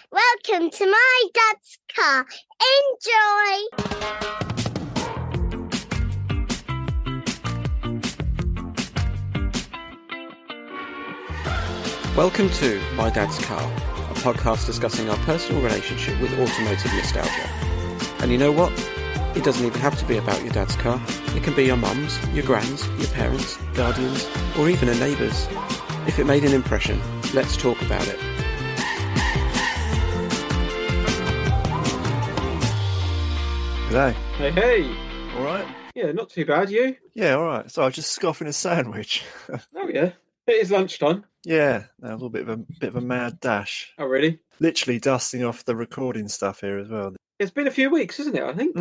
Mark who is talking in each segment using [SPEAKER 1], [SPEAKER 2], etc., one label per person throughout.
[SPEAKER 1] Welcome to my dad's car. Enjoy!
[SPEAKER 2] Welcome to My Dad's Car, a podcast discussing our personal relationship with automotive nostalgia. And you know what? It doesn't even have to be about your dad's car. It can be your mum's, your grand's, your parents', guardians, or even a neighbour's. If it made an impression, let's talk about it.
[SPEAKER 3] Hello.
[SPEAKER 4] Hey.
[SPEAKER 3] All right?
[SPEAKER 4] Yeah, not too bad. You?
[SPEAKER 3] Yeah, all right. So I was just scoffing a sandwich.
[SPEAKER 4] Oh, yeah. It is lunchtime.
[SPEAKER 3] Yeah, a little bit of a mad dash.
[SPEAKER 4] Oh, really?
[SPEAKER 3] Literally dusting off the recording stuff here as well.
[SPEAKER 4] It's been a few weeks, isn't it, I think?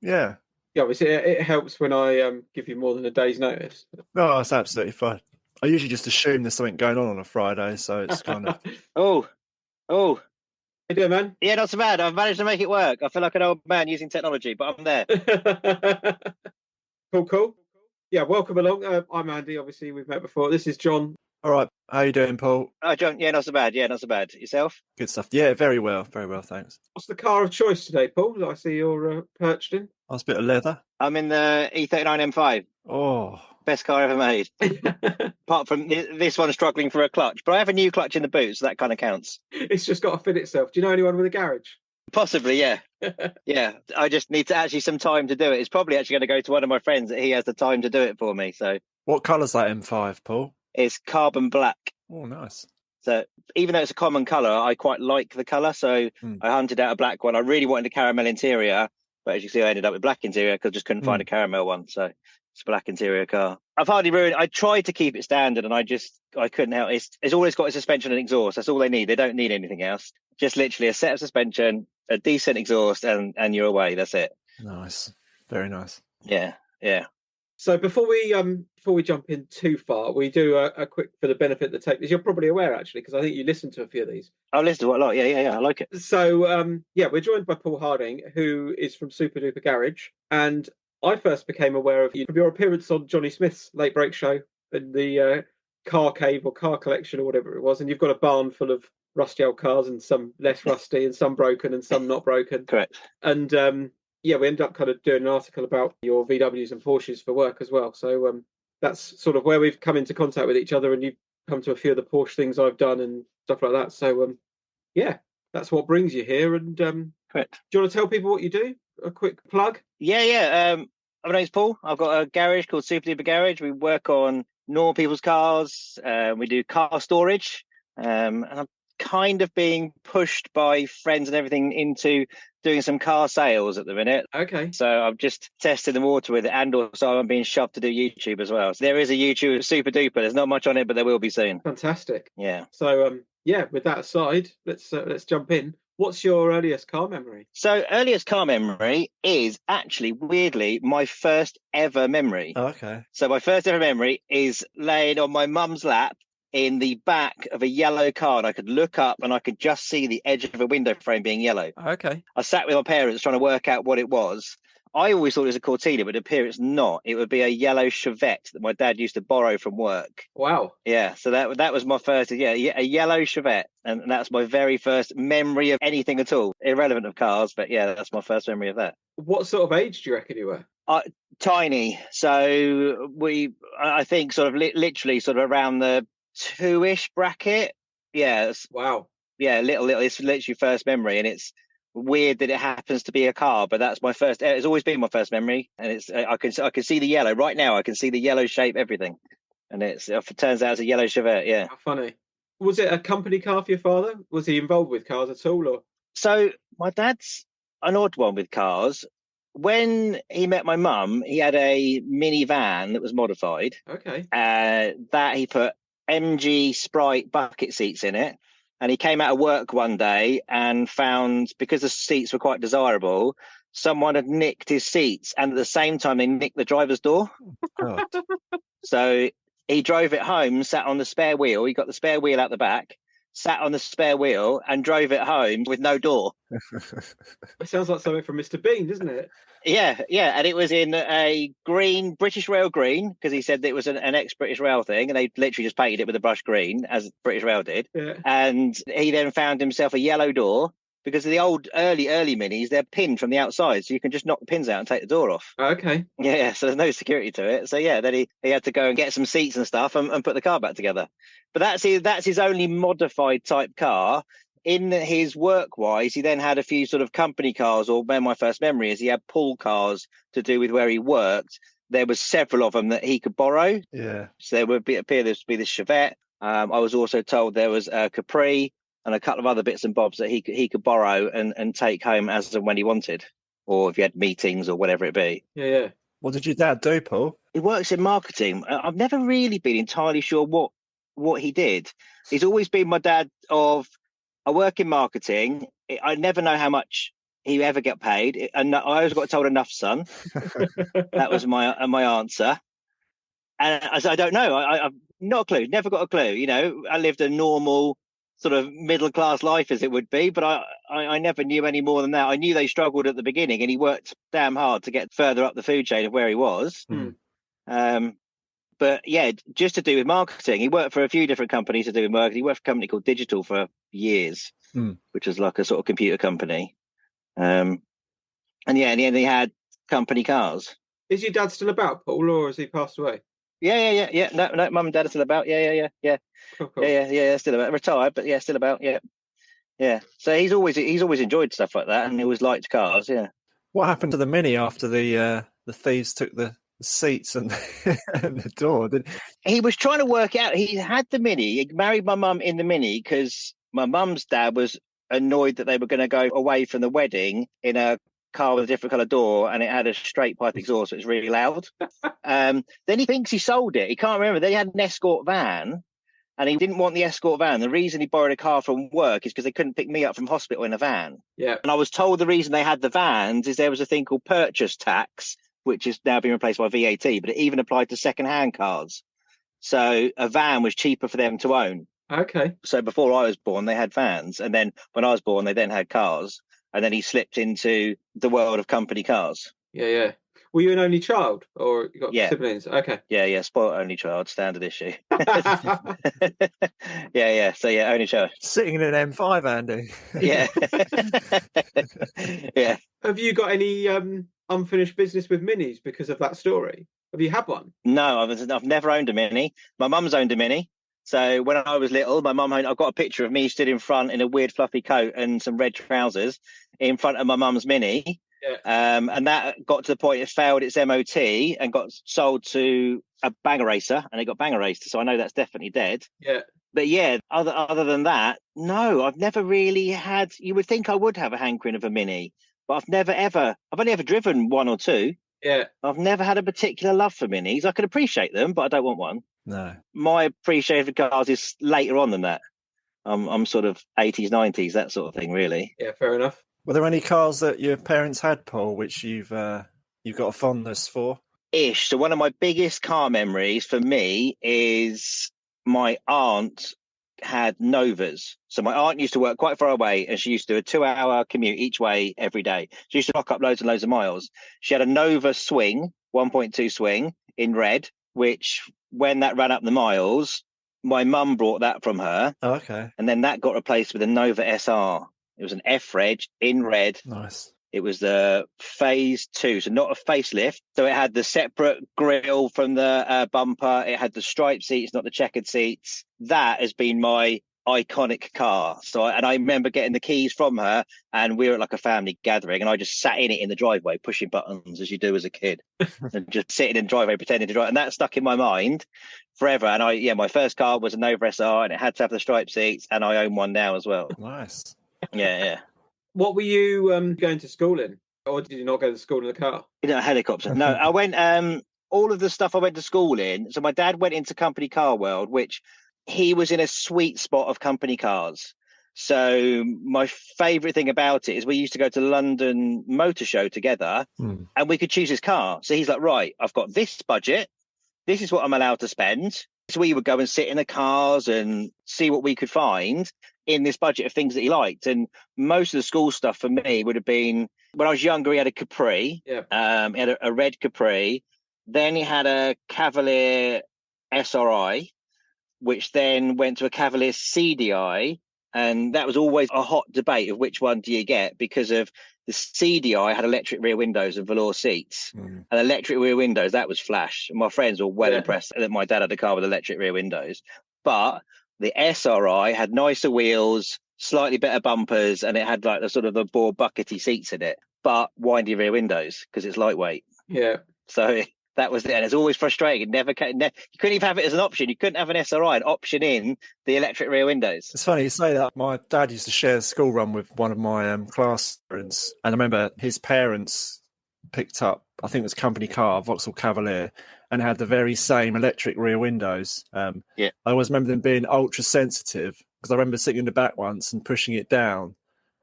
[SPEAKER 3] Yeah.
[SPEAKER 4] Yeah, obviously it helps when I give you more than a day's notice.
[SPEAKER 3] No, it's absolutely fine. I usually just assume there's something going on a Friday, so it's kind of...
[SPEAKER 5] Oh.
[SPEAKER 4] How you doing, man?
[SPEAKER 5] Yeah, not so bad. I've managed to make it work. I feel like an old man using technology, but I'm there.
[SPEAKER 4] Cool. Yeah, welcome along. I'm Andy, obviously we've met before. This is John.
[SPEAKER 3] All right. How you doing, Paul?
[SPEAKER 5] Oh, John, yeah, not so bad. Yourself?
[SPEAKER 3] Good stuff. Yeah, very well, thanks.
[SPEAKER 4] What's the car of choice today, Paul, that I see you're perched in?
[SPEAKER 3] Nice bit of leather.
[SPEAKER 5] I'm in the E39 M5.
[SPEAKER 3] Oh.
[SPEAKER 5] Best car ever made. Apart from this one struggling for a clutch. But I have a new clutch in the boot, so that kind of counts.
[SPEAKER 4] It's just got to fit itself. Do you know anyone with a garage?
[SPEAKER 5] Possibly, yeah. Yeah, I just need to actually some time to do it. It's probably actually going to go to one of my friends that he has the time to do it for me. So,
[SPEAKER 3] What colour's that M5, Paul?
[SPEAKER 5] it's carbon black.
[SPEAKER 3] Oh, nice.
[SPEAKER 5] So even though it's a common colour, I quite like the colour. So I hunted out a black one. I really wanted a caramel interior, but as you see, I ended up with black interior because I just couldn't find a caramel one. So it's a black interior car. I've hardly ruined it. I tried to keep it standard and I couldn't help it. It's always got a suspension and exhaust. That's all they need. They don't need anything else. Just literally a set of suspension, a decent exhaust, and you're away. That's it.
[SPEAKER 3] Nice. Very nice.
[SPEAKER 5] Yeah.
[SPEAKER 4] So before we jump in too far, we do a quick, for the benefit of the tape, as you're probably aware actually, because I think you listened to a few of these.
[SPEAKER 5] I've listened to a lot. Yeah. I like it.
[SPEAKER 4] So we're joined by Paul Harding, who is from Super Duper Garage, and I first became aware of you from your appearance on Jonny Smith's Late Break Show in the car cave or car collection or whatever it was, and you've got a barn full of rusty old cars and some less rusty and some broken and some not broken.
[SPEAKER 5] Correct.
[SPEAKER 4] And we ended up kind of doing an article about your VWs and Porsches for work as well. So that's sort of where we've come into contact with each other, and you've come to a few of the Porsche things I've done and stuff like that. So that's what brings you here. And
[SPEAKER 5] Correct.
[SPEAKER 4] Do you want to tell people what you do? A quick plug?
[SPEAKER 5] Yeah. My name's Paul. I've got a garage called Super Duper Garage. We work on normal people's cars. We do car storage. And I'm kind of being pushed by friends and everything into doing some car sales at the minute.
[SPEAKER 4] Okay.
[SPEAKER 5] So I'm just testing the water with it, and also I'm being shoved to do YouTube as well. So there is a YouTube Super Duper. There's not much on it, but there will be soon.
[SPEAKER 4] Fantastic.
[SPEAKER 5] Yeah.
[SPEAKER 4] So with that aside, let's jump in. What's your earliest car memory?
[SPEAKER 5] So earliest car memory is actually weirdly my first ever memory.
[SPEAKER 3] Oh, okay.
[SPEAKER 5] So my first ever memory is laying on my mum's lap in the back of a yellow car, and I could look up and I could just see the edge of a window frame being yellow.
[SPEAKER 2] Okay.
[SPEAKER 5] I sat with my parents trying to work out what it was. I always thought it was a Cortina, but it appears it's not. It would be a yellow Chevette that my dad used to borrow from work.
[SPEAKER 4] Wow.
[SPEAKER 5] Yeah, so that was my first, a yellow Chevette. And that's my very first memory of anything at all. Irrelevant of cars, but yeah, that's my first memory of that.
[SPEAKER 4] What sort of age do you reckon you were?
[SPEAKER 5] Tiny. So I think sort of literally sort of around the 2-ish bracket. Yeah.
[SPEAKER 4] Wow.
[SPEAKER 5] Yeah, little. It's literally first memory, and it's weird that it happens to be a car, but that's my first. It's always been my first memory, and it's I can see the yellow right now. I can see the yellow shape, everything, and it turns out it's a yellow Chevette. Yeah.
[SPEAKER 4] How funny. Was it a company car for your father? Was he involved with cars at all, or?
[SPEAKER 5] So my dad's an odd one with cars. When he met my mum, he had a minivan that was modified.
[SPEAKER 4] Okay.
[SPEAKER 5] That he put MG Sprite bucket seats in it. And he came out of work one day and found, because the seats were quite desirable, someone had nicked his seats. And at the same time, they nicked the driver's door.
[SPEAKER 3] God.
[SPEAKER 5] So he drove it home, sat on the spare wheel. He got the spare wheel out the back, sat on the spare wheel and drove it home with no door.
[SPEAKER 4] It sounds like something from Mr. Bean, doesn't it?
[SPEAKER 5] Yeah, and it was in a green, British Rail green, because he said that it was an ex-British Rail thing, and they literally just painted it with a brush green, as British Rail did.
[SPEAKER 4] Yeah.
[SPEAKER 5] And he then found himself a yellow door, because the old early Minis, they're pinned from the outside, so you can just knock the pins out and take the door off.
[SPEAKER 4] Okay.
[SPEAKER 5] Yeah, so there's no security to it. So yeah, then he had to go and get some seats and stuff and put the car back together. But that's his only modified type car. In his work-wise, he then had a few sort of company cars, or where my first memory is, he had pool cars to do with where he worked. There was several of them that he could borrow.
[SPEAKER 3] Yeah.
[SPEAKER 5] So there would appear to be this Chevette. I was also told there was a Capri and a couple of other bits and bobs that he could borrow and take home as and when he wanted, or if he had meetings or whatever it be.
[SPEAKER 4] Yeah.
[SPEAKER 3] What did your dad do, Paul?
[SPEAKER 5] He works in marketing. I've never really been entirely sure what he did. He's always been my dad of, I work in marketing. I never know how much he ever get paid. And I always got told enough, son. That was my answer. And I don't know. I've not a clue. Never got a clue. You know, I lived a normal sort of middle class life as it would be, but I never knew any more than that. I knew they struggled at the beginning, and he worked damn hard to get further up the food chain of where he was. But yeah, just to do with marketing. He worked for a few different companies to do with marketing. He worked for a company called Digital for years, which was like a sort of computer company. And yeah, in the end, he had company cars.
[SPEAKER 4] Is your dad still about, Paul, or has he passed away?
[SPEAKER 5] Yeah. No, mum and dad are still about. Yeah.
[SPEAKER 4] Cool.
[SPEAKER 5] Yeah, still about. Retired, but yeah, still about. Yeah. So he's always enjoyed stuff like that, and he always liked cars. Yeah.
[SPEAKER 3] What happened to the Mini after the thieves took the seats and the door?
[SPEAKER 5] He was trying to work out. He had the Mini. He married my mum in the Mini because my mum's dad was annoyed that they were going to go away from the wedding in a car with a different colour door, and it had a straight pipe exhaust, so it's really loud. Then he thinks he sold it. He can't remember. They had an escort van, and he didn't want the escort van. The reason he borrowed a car from work is because they couldn't pick me up from hospital in a van.
[SPEAKER 4] Yeah.
[SPEAKER 5] And I was told the reason they had the vans is there was a thing called purchase tax, which is now being replaced by VAT, but it even applied to second-hand cars. So a van was cheaper for them to own.
[SPEAKER 4] Okay.
[SPEAKER 5] So before I was born, they had vans. And then when I was born, they then had cars. And then he slipped into the world of company cars.
[SPEAKER 4] Yeah. Were you an only child, or you got siblings? Okay.
[SPEAKER 5] Yeah. Spoiled only child, standard issue. Yeah. So yeah, only child.
[SPEAKER 3] Sitting in an M5, Andy.
[SPEAKER 5] Yeah. Yeah.
[SPEAKER 4] Have you got any unfinished business with Minis because of that story? Have you had one?
[SPEAKER 5] No, I've never owned a Mini. My mum's owned a Mini. So when I was little, my mum, I've got a picture of me stood in front in a weird fluffy coat and some red trousers in front of my mum's Mini. Yeah. And that got to the point it failed its MOT and got sold to a bang eraser, and it got bang erased. So I know that's definitely dead.
[SPEAKER 4] Yeah.
[SPEAKER 5] But yeah, other than that, no, I've never really had. You would think I would have a hankering of a Mini, but I've only ever driven one or two.
[SPEAKER 4] Yeah.
[SPEAKER 5] I've never had a particular love for Minis. I can appreciate them, but I don't want one.
[SPEAKER 3] No.
[SPEAKER 5] My appreciation for cars is later on than that. I'm sort of 80s, 90s, that sort of thing, really.
[SPEAKER 4] Yeah, fair enough.
[SPEAKER 3] Were there any cars that your parents had, Paul, which you've got a fondness for?
[SPEAKER 5] Ish. So one of my biggest car memories for me is my aunt had Novas. So my aunt used to work quite far away, and she used to do a 2-hour commute each way every day. She used to lock up loads and loads of miles. She had a Nova Swing, 1.2 Swing in red, which when that ran up the miles, my mum brought that from her.
[SPEAKER 3] Oh, okay.
[SPEAKER 5] And then that got replaced with a Nova SR. It was an F-Reg in red.
[SPEAKER 3] Nice.
[SPEAKER 5] It was the phase 2, so not a facelift. So it had the separate grille from the bumper. It had the striped seats, not the checkered seats. That has been my iconic car. I remember getting the keys from her, and we were at like a family gathering, and I just sat in it in the driveway, pushing buttons as you do as a kid, and just sitting in the driveway pretending to drive. And that stuck in my mind forever. And my first car was a Nova SR, and it had to have the striped seats, and I own one now as well.
[SPEAKER 3] Nice.
[SPEAKER 5] Yeah.
[SPEAKER 4] What were you going to school in? Or did you not go to school in a car?
[SPEAKER 5] A helicopter. No, I went, all of the stuff I went to school in. So my dad went into company car world, which he was in a sweet spot of company cars. So my favourite thing about it is we used to go to London Motor Show together, and we could choose his car. So he's like, right, I've got this budget. This is what I'm allowed to spend. So we would go and sit in the cars and see what we could find in this budget of things that he liked. And most of the school stuff for me would have been, when I was younger, he had a Capri.
[SPEAKER 4] Yeah.
[SPEAKER 5] He had a red Capri. Then he had a Cavalier SRI, which then went to a Cavalier CDI. And that was always a hot debate of which one do you get, because of the CDI had electric rear windows and velour seats. And electric rear windows, that was flash. My friends were well impressed that my dad had a car with electric rear windows. But the SRI had nicer wheels, slightly better bumpers, and it had like the sort of the more buckety seats in it, but windy rear windows because it's lightweight.
[SPEAKER 4] Yeah.
[SPEAKER 5] So that was it. And it's always frustrating. You couldn't even have it as an option. You couldn't have an SRI and option in the electric rear windows.
[SPEAKER 3] It's funny you say that. My dad used to share a school run with one of my class friends. And I remember his parents picked up, I think it was a company car, Vauxhall Cavalier, and had the very same electric rear windows. I always remember them being ultra sensitive, because I remember sitting in the back once and pushing it down.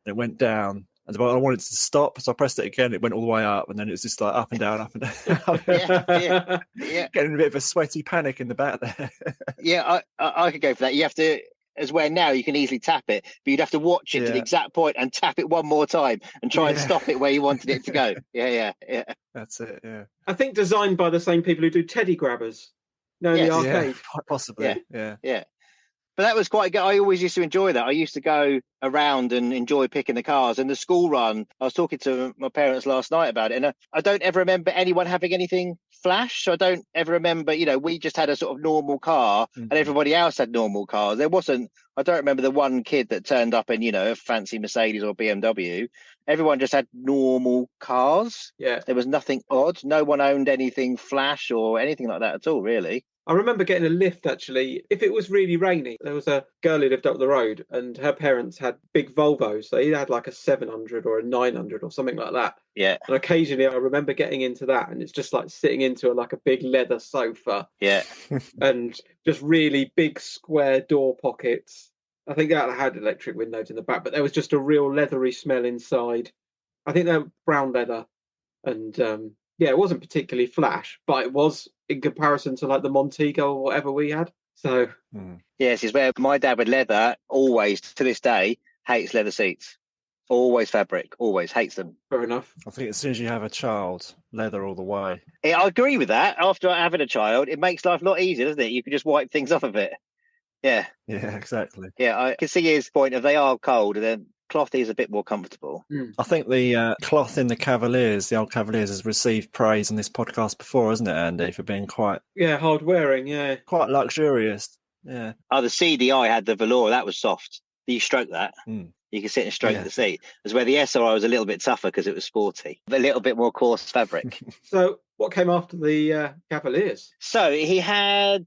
[SPEAKER 3] And it went down. And I wanted to stop, so I pressed it again. It went all the way up, and then it was just like up and down, up and down. Getting a bit of a sweaty panic in the back there.
[SPEAKER 5] I could go for that. You have to, as where now you can easily tap it, but you'd have to watch it to the exact point and tap it one more time and try and stop it where you wanted it to go. Yeah.
[SPEAKER 3] That's it. Yeah.
[SPEAKER 4] I think designed by the same people who do teddy grabbers. No, the arcade.
[SPEAKER 3] Possibly. Yeah.
[SPEAKER 5] But that was quite good. I always used to enjoy that. I used to go around and enjoy picking the cars. And the school run, I was talking to my parents last night about it, and I don't ever remember anyone having anything flash. So I don't ever remember, we just had a sort of normal car and everybody else had normal cars. I don't remember the one kid that turned up in, a fancy Mercedes or BMW. Everyone just had normal cars.
[SPEAKER 4] Yeah.
[SPEAKER 5] There was nothing odd. No one owned anything flash or anything like that at all, really.
[SPEAKER 4] I remember getting a lift, actually. If it was really rainy, there was a girl who lived up the road, and her parents had big Volvos. They either had like a 700 or a 900 or something like that.
[SPEAKER 5] Yeah.
[SPEAKER 4] And occasionally I remember getting into that, and it's just like sitting into like a big leather sofa.
[SPEAKER 5] Yeah.
[SPEAKER 4] And just really big square door pockets. I think that had electric windows in the back, but there was just a real leathery smell inside. I think they were brown leather. And it wasn't particularly flash, but it was in comparison to like the Montego or whatever we had. So
[SPEAKER 5] yes, it's where my dad with leather always, to this day, hates leather seats. Always fabric, always hates them.
[SPEAKER 4] Fair enough.
[SPEAKER 3] I think as soon as you have a child, leather all the way.
[SPEAKER 5] I agree with that. After having a child, it makes life a lot easier, doesn't it? You can just wipe things off a bit. Yeah.
[SPEAKER 3] Yeah, exactly.
[SPEAKER 5] Yeah, I can see his point of they are cold and then cloth is a bit more comfortable.
[SPEAKER 3] I think the cloth in the Cavaliers, the old Cavaliers, has received praise on this podcast before, hasn't it, Andy, for being quite
[SPEAKER 4] hard wearing,
[SPEAKER 3] quite luxurious. Yeah.
[SPEAKER 5] Oh, the CDI had the velour, that was soft. You stroke that. You can sit and stroke the seat. As where the SRI was a little bit tougher because it was sporty, a little bit more coarse fabric.
[SPEAKER 4] So what came after the Cavaliers?
[SPEAKER 5] So he had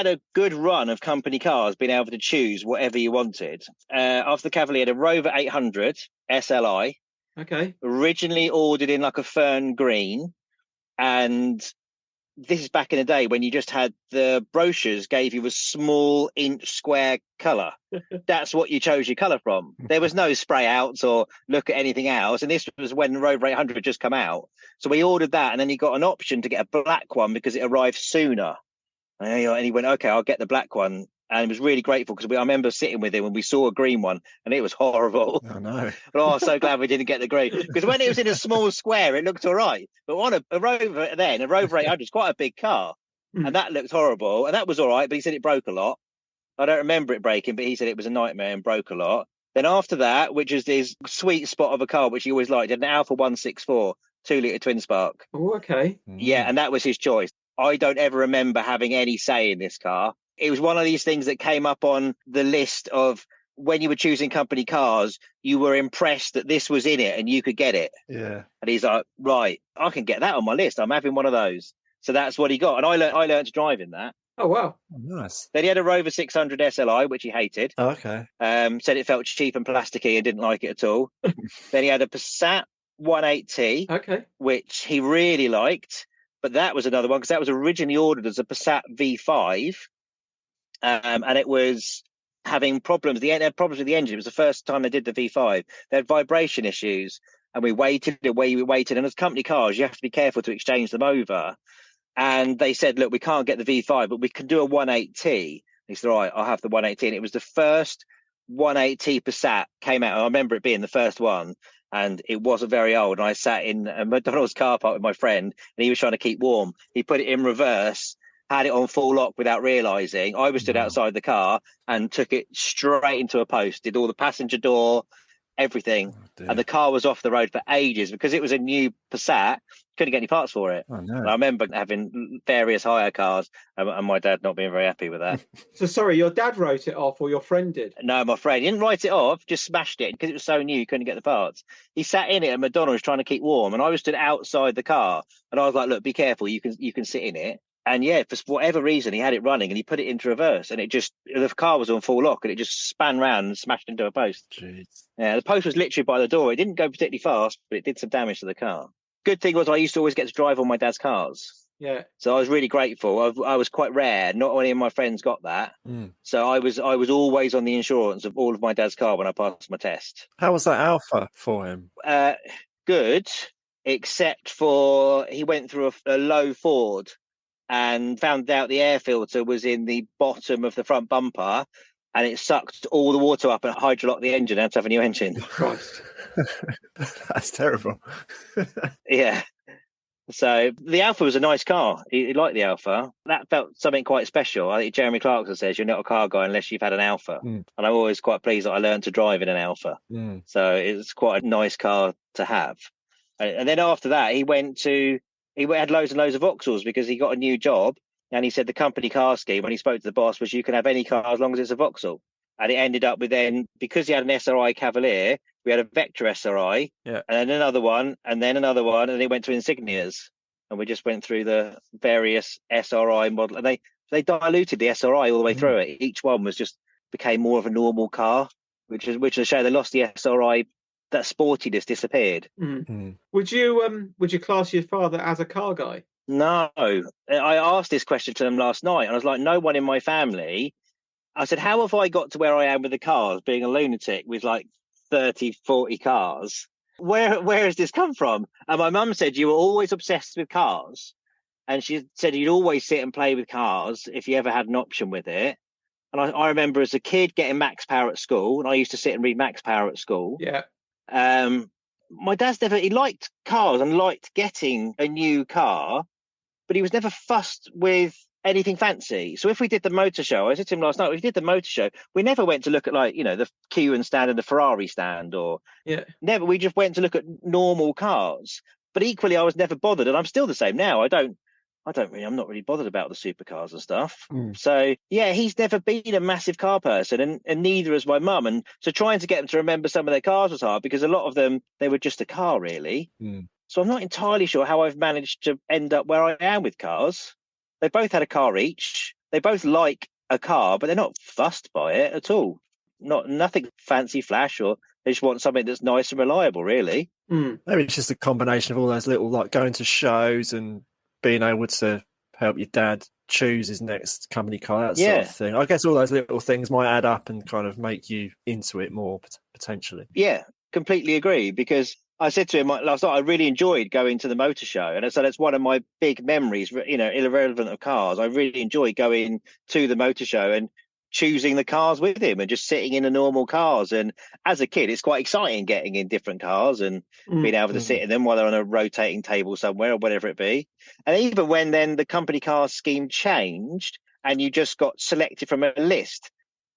[SPEAKER 5] a good run of company cars, being able to choose whatever you wanted. After the Cavalier, he had a Rover 800 SLI.
[SPEAKER 4] Okay.
[SPEAKER 5] Originally ordered in like a fern green. And this is back in the day when you just had the brochures gave you a small inch square colour. That's what you chose your colour from. There was no spray outs or look at anything else. And this was when the Rover 800 had just come out. So we ordered that, and then he got an option to get a black one because it arrived sooner. And he went, okay, I'll get the black one. And he was really grateful because I remember sitting with him when we saw a green one, and it was horrible.
[SPEAKER 3] Oh, no.
[SPEAKER 5] But I'm so glad we didn't get the green. Because when it was in a small square, it looked all right. But on a Rover 800 is quite a big car. And that looked horrible. And that was all right, but he said it broke a lot. I don't remember it breaking, but he said it was a nightmare and broke a lot. Then after that, which is his sweet spot of a car, which he always liked, an Alfa 164, 2-litre twin spark.
[SPEAKER 4] Oh, okay.
[SPEAKER 5] Yeah, and that was his choice. I don't ever remember having any say in this car. It was one of these things that came up on the list of when you were choosing company cars, you were impressed that this was in it and you could get it.
[SPEAKER 3] Yeah.
[SPEAKER 5] And he's like, right, I can get that on my list. I'm having one of those. So that's what he got. And I learned to drive in that.
[SPEAKER 4] Oh, wow.
[SPEAKER 3] Oh, nice.
[SPEAKER 5] Then he had a Rover 600 SLI, which he hated.
[SPEAKER 3] Oh, okay.
[SPEAKER 5] Said it felt cheap and plasticky and didn't like it at all. Then he had a Passat 180,
[SPEAKER 4] okay,
[SPEAKER 5] which he really liked. But that was another one because that was originally ordered as a Passat V5. And it was having problems. They had problems with the engine. It was the first time they did the V5. They had vibration issues. And we waited. And as company cars, you have to be careful to exchange them over. and they said, look, we can't get the V5, but we can do a 1.8T. He said, all right, I'll have the 1.8T. And it was the first 1.8T Passat came out. I remember it being the first one, and it wasn't very old. And I sat in a McDonald's car park with my friend, and he was trying to keep warm. He put it in reverse, had it on full lock without realising. I was stood outside the car and took it straight into a post, did all the passenger door, everything. And the car was off the road for ages because it was a new Passat. Couldn't get any parts for it.
[SPEAKER 3] Oh, no.
[SPEAKER 5] And I remember having various hire cars and my dad not being very happy with that.
[SPEAKER 4] So sorry, your dad wrote it off or your friend did?
[SPEAKER 5] No, my friend. He didn't write it off, just smashed it because it was so new he couldn't get the parts. He sat in it at McDonald's trying to keep warm, and I was stood outside the car, and I was like, look, be careful, you can sit in it. And yeah, for whatever reason, he had it running and he put it into reverse, and the car was on full lock and it just span round and smashed into a post.
[SPEAKER 3] Jeez.
[SPEAKER 5] Yeah, the post was literally by the door. It didn't go particularly fast, but it did some damage to the car. Good thing was I used to always get to drive all my dad's cars.
[SPEAKER 4] Yeah.
[SPEAKER 5] So I was really grateful. I was quite rare. Not any of my friends got that. So I was always on the insurance of all of my dad's car when I passed my test.
[SPEAKER 3] How was that Alpha for him?
[SPEAKER 5] Good, except for he went through a low Ford and found out the air filter was in the bottom of the front bumper, and it sucked all the water up and hydrolocked the engine and had to have a new engine.
[SPEAKER 4] Christ.
[SPEAKER 3] That's terrible.
[SPEAKER 5] Yeah. So the Alpha was a nice car. He liked the Alpha. That felt something quite special. I think Jeremy Clarkson says you're not a car guy unless you've had an Alpha. And I'm always quite pleased that I learned to drive in an Alpha. So it's quite a nice car to have. And then after that, he had loads and loads of Vauxhalls because he got a new job. And he said the company car scheme, when he spoke to the boss, was you can have any car as long as it's a Vauxhall. And it ended up with then, because he had an SRI Cavalier, we had a Vectra SRI, and then another one, and then another one, and it went to Insignias. And we just went through the various SRI model. And they diluted the SRI all the way through it. Each one became more of a normal car, which is a show they lost the SRI. That sportiness disappeared.
[SPEAKER 4] Would you class your father as a car guy?
[SPEAKER 5] No, I asked this question to them last night, and I was like, no one in my family. I said, how have I got to where I am with the cars, being a lunatic with like 30, 40 cars? Where has this come from? And my mum said you were always obsessed with cars, and she said you'd always sit and play with cars if you ever had an option with it. And I remember as a kid getting Max Power at school, and I used to sit and read Max Power at school.
[SPEAKER 4] Yeah.
[SPEAKER 5] My dad's he liked cars and liked getting a new car, but he was never fussed with anything fancy. So if we did the motor show, I said to him last night, if we did the motor show, we never went to look at the Q and stand and the Ferrari stand never. We just went to look at normal cars. But equally, I was never bothered, and I'm still the same now. I'm not really bothered about the supercars and stuff. So yeah, he's never been a massive car person, and neither has my mum. And so trying to get them to remember some of their cars was hard because a lot of them, they were just a car really. So I'm not entirely sure how I've managed to end up where I am with cars. They both had a car each. They both like a car, but they're not fussed by it at all. Nothing fancy flash, or they just want something that's nice and reliable, really.
[SPEAKER 3] Maybe it's just a combination of all those little, like going to shows and being able to help your dad choose his next company car, that sort of thing. I guess all those little things might add up and kind of make you into it more, potentially.
[SPEAKER 5] Yeah, completely agree, because I said to him last night, I really enjoyed going to the motor show. And so that's one of my big memories, irrelevant of cars. I really enjoyed going to the motor show and choosing the cars with him and just sitting in the normal cars. And as a kid, it's quite exciting getting in different cars and being able to sit in them while they're on a rotating table somewhere or whatever it be. And even when then the company car scheme changed and you just got selected from a list,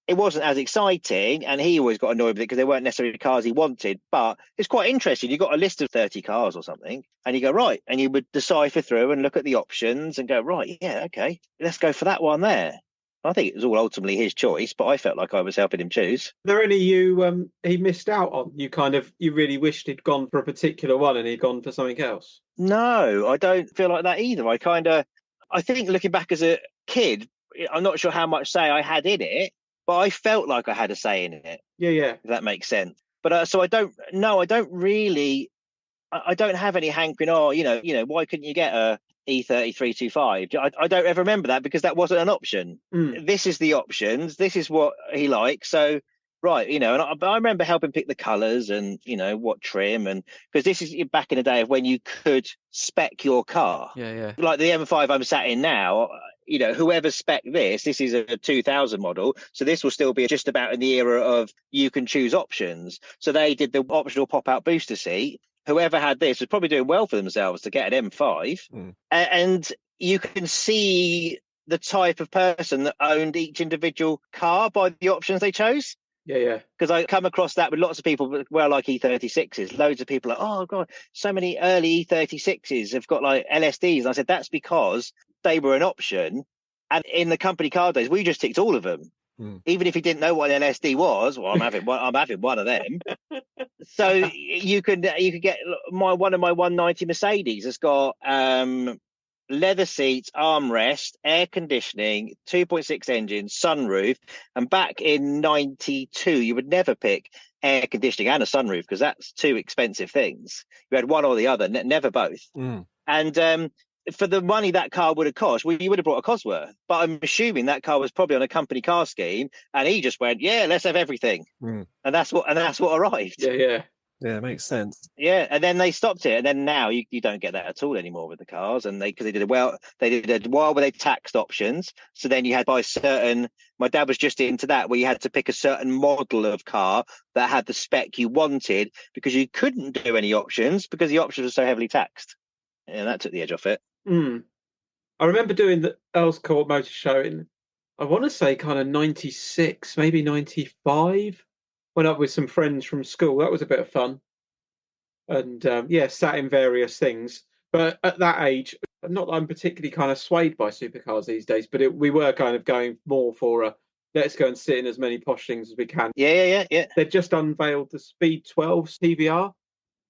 [SPEAKER 5] it wasn't as exciting, and he always got annoyed with it because they weren't necessarily the cars he wanted. But it's quite interesting. You got a list of 30 cars or something, and you go, right, and you would decipher through and look at the options and go, right, yeah, okay, let's go for that one there. I think it was all ultimately his choice, but I felt like I was helping him choose.
[SPEAKER 4] Are there any he missed out on? You really wished he'd gone for a particular one and he'd gone for something else?
[SPEAKER 5] No, I don't feel like that either. I think looking back as a kid, I'm not sure how much say I had in it, but I felt like I had a say in it.
[SPEAKER 4] Yeah.
[SPEAKER 5] If that makes sense. But so I don't have any hankering, why couldn't you get a E30 325? I don't ever remember that because that wasn't an option. This is the options. This is what he likes. So Right, and I remember helping pick the colours and, what trim, and because this is back in the day of when you could spec your car.
[SPEAKER 2] Yeah.
[SPEAKER 5] Like the M5 I'm sat in now, whoever spec this is a 2000 model. So this will still be just about in the era of you can choose options. So they did the optional pop-out booster seat. Whoever had this was probably doing well for themselves to get an M5. And you can see the type of person that owned each individual car by the options they chose.
[SPEAKER 4] Yeah.
[SPEAKER 5] Because I come across that with lots of people, like E36s. Loads of people are like, oh, God, so many early E36s have got like LSDs. And I said, that's because they were an option. And in the company car days, we just ticked all of them. Even if you didn't know what an LSD was, well, I'm having one of them. So you could get one of my 190 Mercedes has got leather seats, armrest, air conditioning, 2.6 engine, sunroof. And back in 92, you would never pick air conditioning and a sunroof because that's two expensive things. You had one or the other, never both. And for the money that car would have cost, you would have brought a Cosworth. But I'm assuming that car was probably on a company car scheme, and he just went, "Yeah, let's have everything," and that's what arrived.
[SPEAKER 4] Yeah,
[SPEAKER 3] it makes sense.
[SPEAKER 5] Yeah, and then they stopped it, and then now you don't get that at all anymore with the cars, and they did a while where they taxed options. So then you had by certain. My dad was just into that where you had to pick a certain model of car that had the spec you wanted because you couldn't do any options because the options were so heavily taxed, and that took the edge off it.
[SPEAKER 4] I remember doing the Earls Court Motor Show in, I want to say kind of 96, maybe 95. Went up with some friends from school. That was a bit of fun. And sat in various things. But at that age, not that I'm particularly kind of swayed by supercars these days, but we were kind of going more for let's go and sit in as many posh things as we can.
[SPEAKER 5] Yeah.
[SPEAKER 4] They just unveiled the Speed 12 TVR.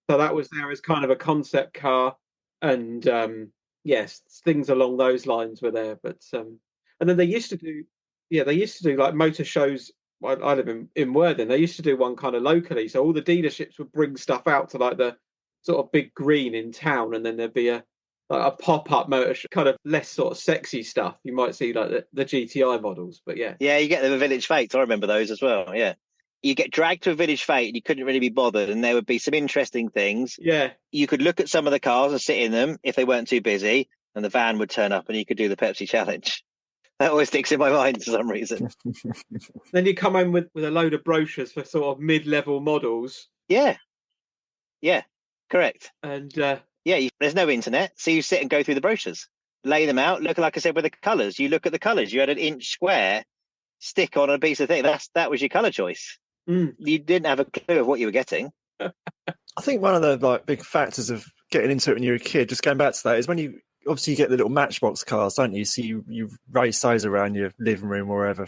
[SPEAKER 4] So that was there as kind of a concept car. And yes, things along those lines were there. But and then they used to do like motor shows. I live in Worthing. They used to do one kind of locally, so all the dealerships would bring stuff out to like the sort of big green in town, and then there'd be a pop-up motor show, kind of less sort of sexy stuff. You might see like the GTI models, but yeah,
[SPEAKER 5] you get the Village Fates. I remember those as well. Yeah, you get dragged to a Village Fate, and you couldn't really be bothered, and there would be some interesting things.
[SPEAKER 4] Yeah,
[SPEAKER 5] you could look at some of the cars and sit in them if they weren't too busy, and the van would turn up, and you could do the Pepsi challenge. That always sticks in my mind for some reason.
[SPEAKER 4] Then you come in with a load of brochures for sort of mid-level models.
[SPEAKER 5] Yeah, correct.
[SPEAKER 4] And
[SPEAKER 5] there's no internet, so you sit and go through the brochures, lay them out. Look, like I said, with the colours. You look at the colours. You had an inch square stick on a piece of thing. That was your colour choice. You didn't have a clue of what you were getting.
[SPEAKER 3] I think one of the big factors of getting into it when you're a kid, just going back to that, is when you obviously get the little Matchbox cars, don't you? So you race those around your living room or wherever,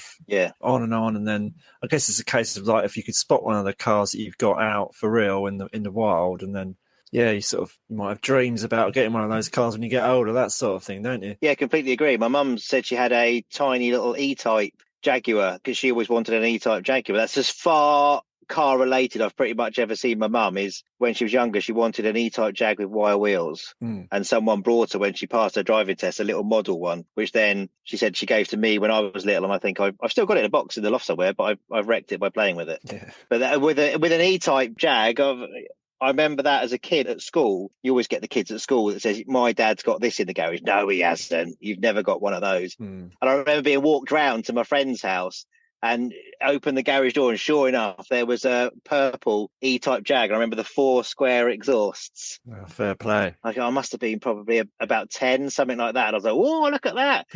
[SPEAKER 3] on and on. And then I guess it's a case of like if you could spot one of the cars that you've got out for real in the wild, and then you might have dreams about getting one of those cars when you get older, that sort of thing, don't you?
[SPEAKER 5] Yeah, completely agree. My mum said she had a tiny little E-Type Jaguar because she always wanted an E-Type Jaguar. That's as far car related I've pretty much ever seen my mum. Is when she was younger, she wanted an E-Type Jag with wire wheels, and someone brought her when she passed her driving test a little model one, which then she said she gave to me when I was little, and I think I've still got it in a box in the loft somewhere, but I've wrecked it by playing with it. But with an E-Type Jag, I remember that as a kid at school. You always get the kids at school that says, "My dad's got this in the garage." No, he hasn't. You've never got one of those. And I remember being walked round to my friend's house and opened the garage door, and sure enough, there was a purple E-Type Jag. I remember the 4 square exhausts.
[SPEAKER 3] Oh, fair play.
[SPEAKER 5] I must have been probably about 10, something like that. And I was like, "Oh, look at that!"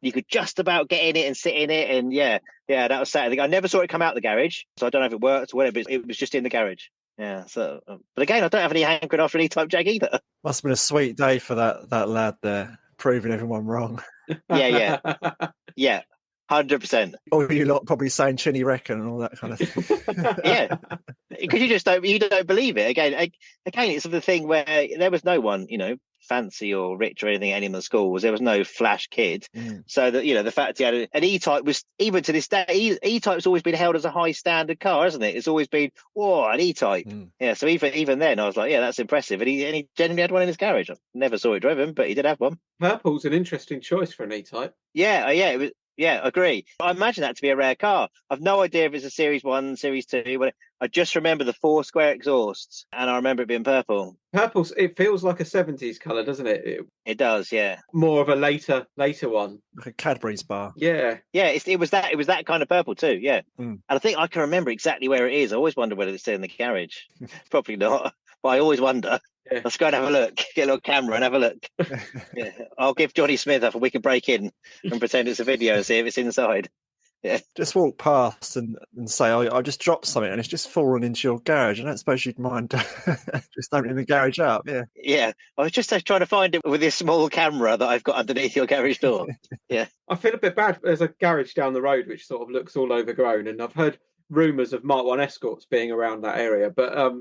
[SPEAKER 5] You could just about get in it and sit in it, and yeah, that was Saturday. I never saw it come out the garage, so I don't know if it worked or whatever. But it was just in the garage. Yeah. So, but again, I don't have any hankering after an E-Type Jag either.
[SPEAKER 3] Must have been a sweet day for that lad there, proving everyone wrong.
[SPEAKER 5] Yeah. 100%.
[SPEAKER 3] Or you lot probably saying "chinny reckon" and all that kind of thing.
[SPEAKER 5] Yeah, because you don't believe it. Again, it's the thing where there was no one, fancy or rich or anything at any of the schools. There was no flash kid. So that, the fact he had an E-Type was, even to this day, E-Type's always been held as a high standard car, hasn't it? It's always been, an E-Type. Yeah. So even then I was like, yeah, that's impressive. And he genuinely had one in his garage. I never saw it driven, but he did have one.
[SPEAKER 4] Purple's an interesting choice for an E-Type.
[SPEAKER 5] Yeah. Yeah, agree. I imagine that to be a rare car. I've no idea if it's a Series 1, Series 2. But I just remember the 4 square exhausts, and I remember it being purple.
[SPEAKER 4] Purple, it feels like a 70s colour, doesn't it?
[SPEAKER 5] It does, yeah.
[SPEAKER 4] More of a later one.
[SPEAKER 3] Like a Cadbury's bar.
[SPEAKER 4] Yeah.
[SPEAKER 5] Yeah, it was that kind of purple too, yeah. And I think I can remember exactly where it is. I always wonder whether it's still in the garage. Probably not, but I always wonder.
[SPEAKER 4] Yeah.
[SPEAKER 5] Let's go and have a look. Get a little camera and have a look. Yeah. I'll give Jonny Smith a we can break in and pretend it's a video and see if it's inside. Yeah.
[SPEAKER 3] Just walk past and say, I just dropped something and it's just fallen into your garage. I don't suppose you'd mind just opening the garage up. Yeah.
[SPEAKER 5] Yeah. I was just trying to find it with this small camera that I've got underneath your garage door. Yeah.
[SPEAKER 4] I feel a bit bad. There's a garage down the road which sort of looks all overgrown, and I've heard rumours of Mark 1 Escorts being around that area, but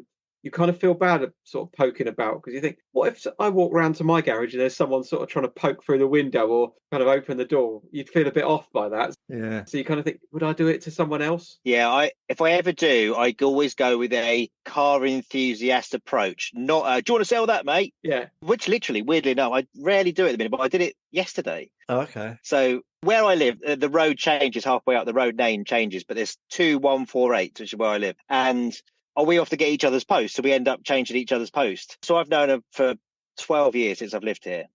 [SPEAKER 4] you kind of feel bad at sort of poking about, because you think, what if I walk round to my garage and there's someone sort of trying to poke through the window or kind of open the door? You'd feel a bit off by that.
[SPEAKER 3] Yeah.
[SPEAKER 4] So you kind of think, would I do it to someone else?
[SPEAKER 5] Yeah, if I ever do, I always go with a car enthusiast approach. Not, do you want to sell that, mate?
[SPEAKER 4] Yeah.
[SPEAKER 5] Which literally, weirdly enough, I rarely do it at the minute, but I did it yesterday.
[SPEAKER 3] Oh, okay.
[SPEAKER 5] So where I live, the road changes halfway up. The road name changes, but there's 2148, which is where I live. And we often get each other's posts, so we end up changing each other's posts. So I've known her for 12 years since I've lived here.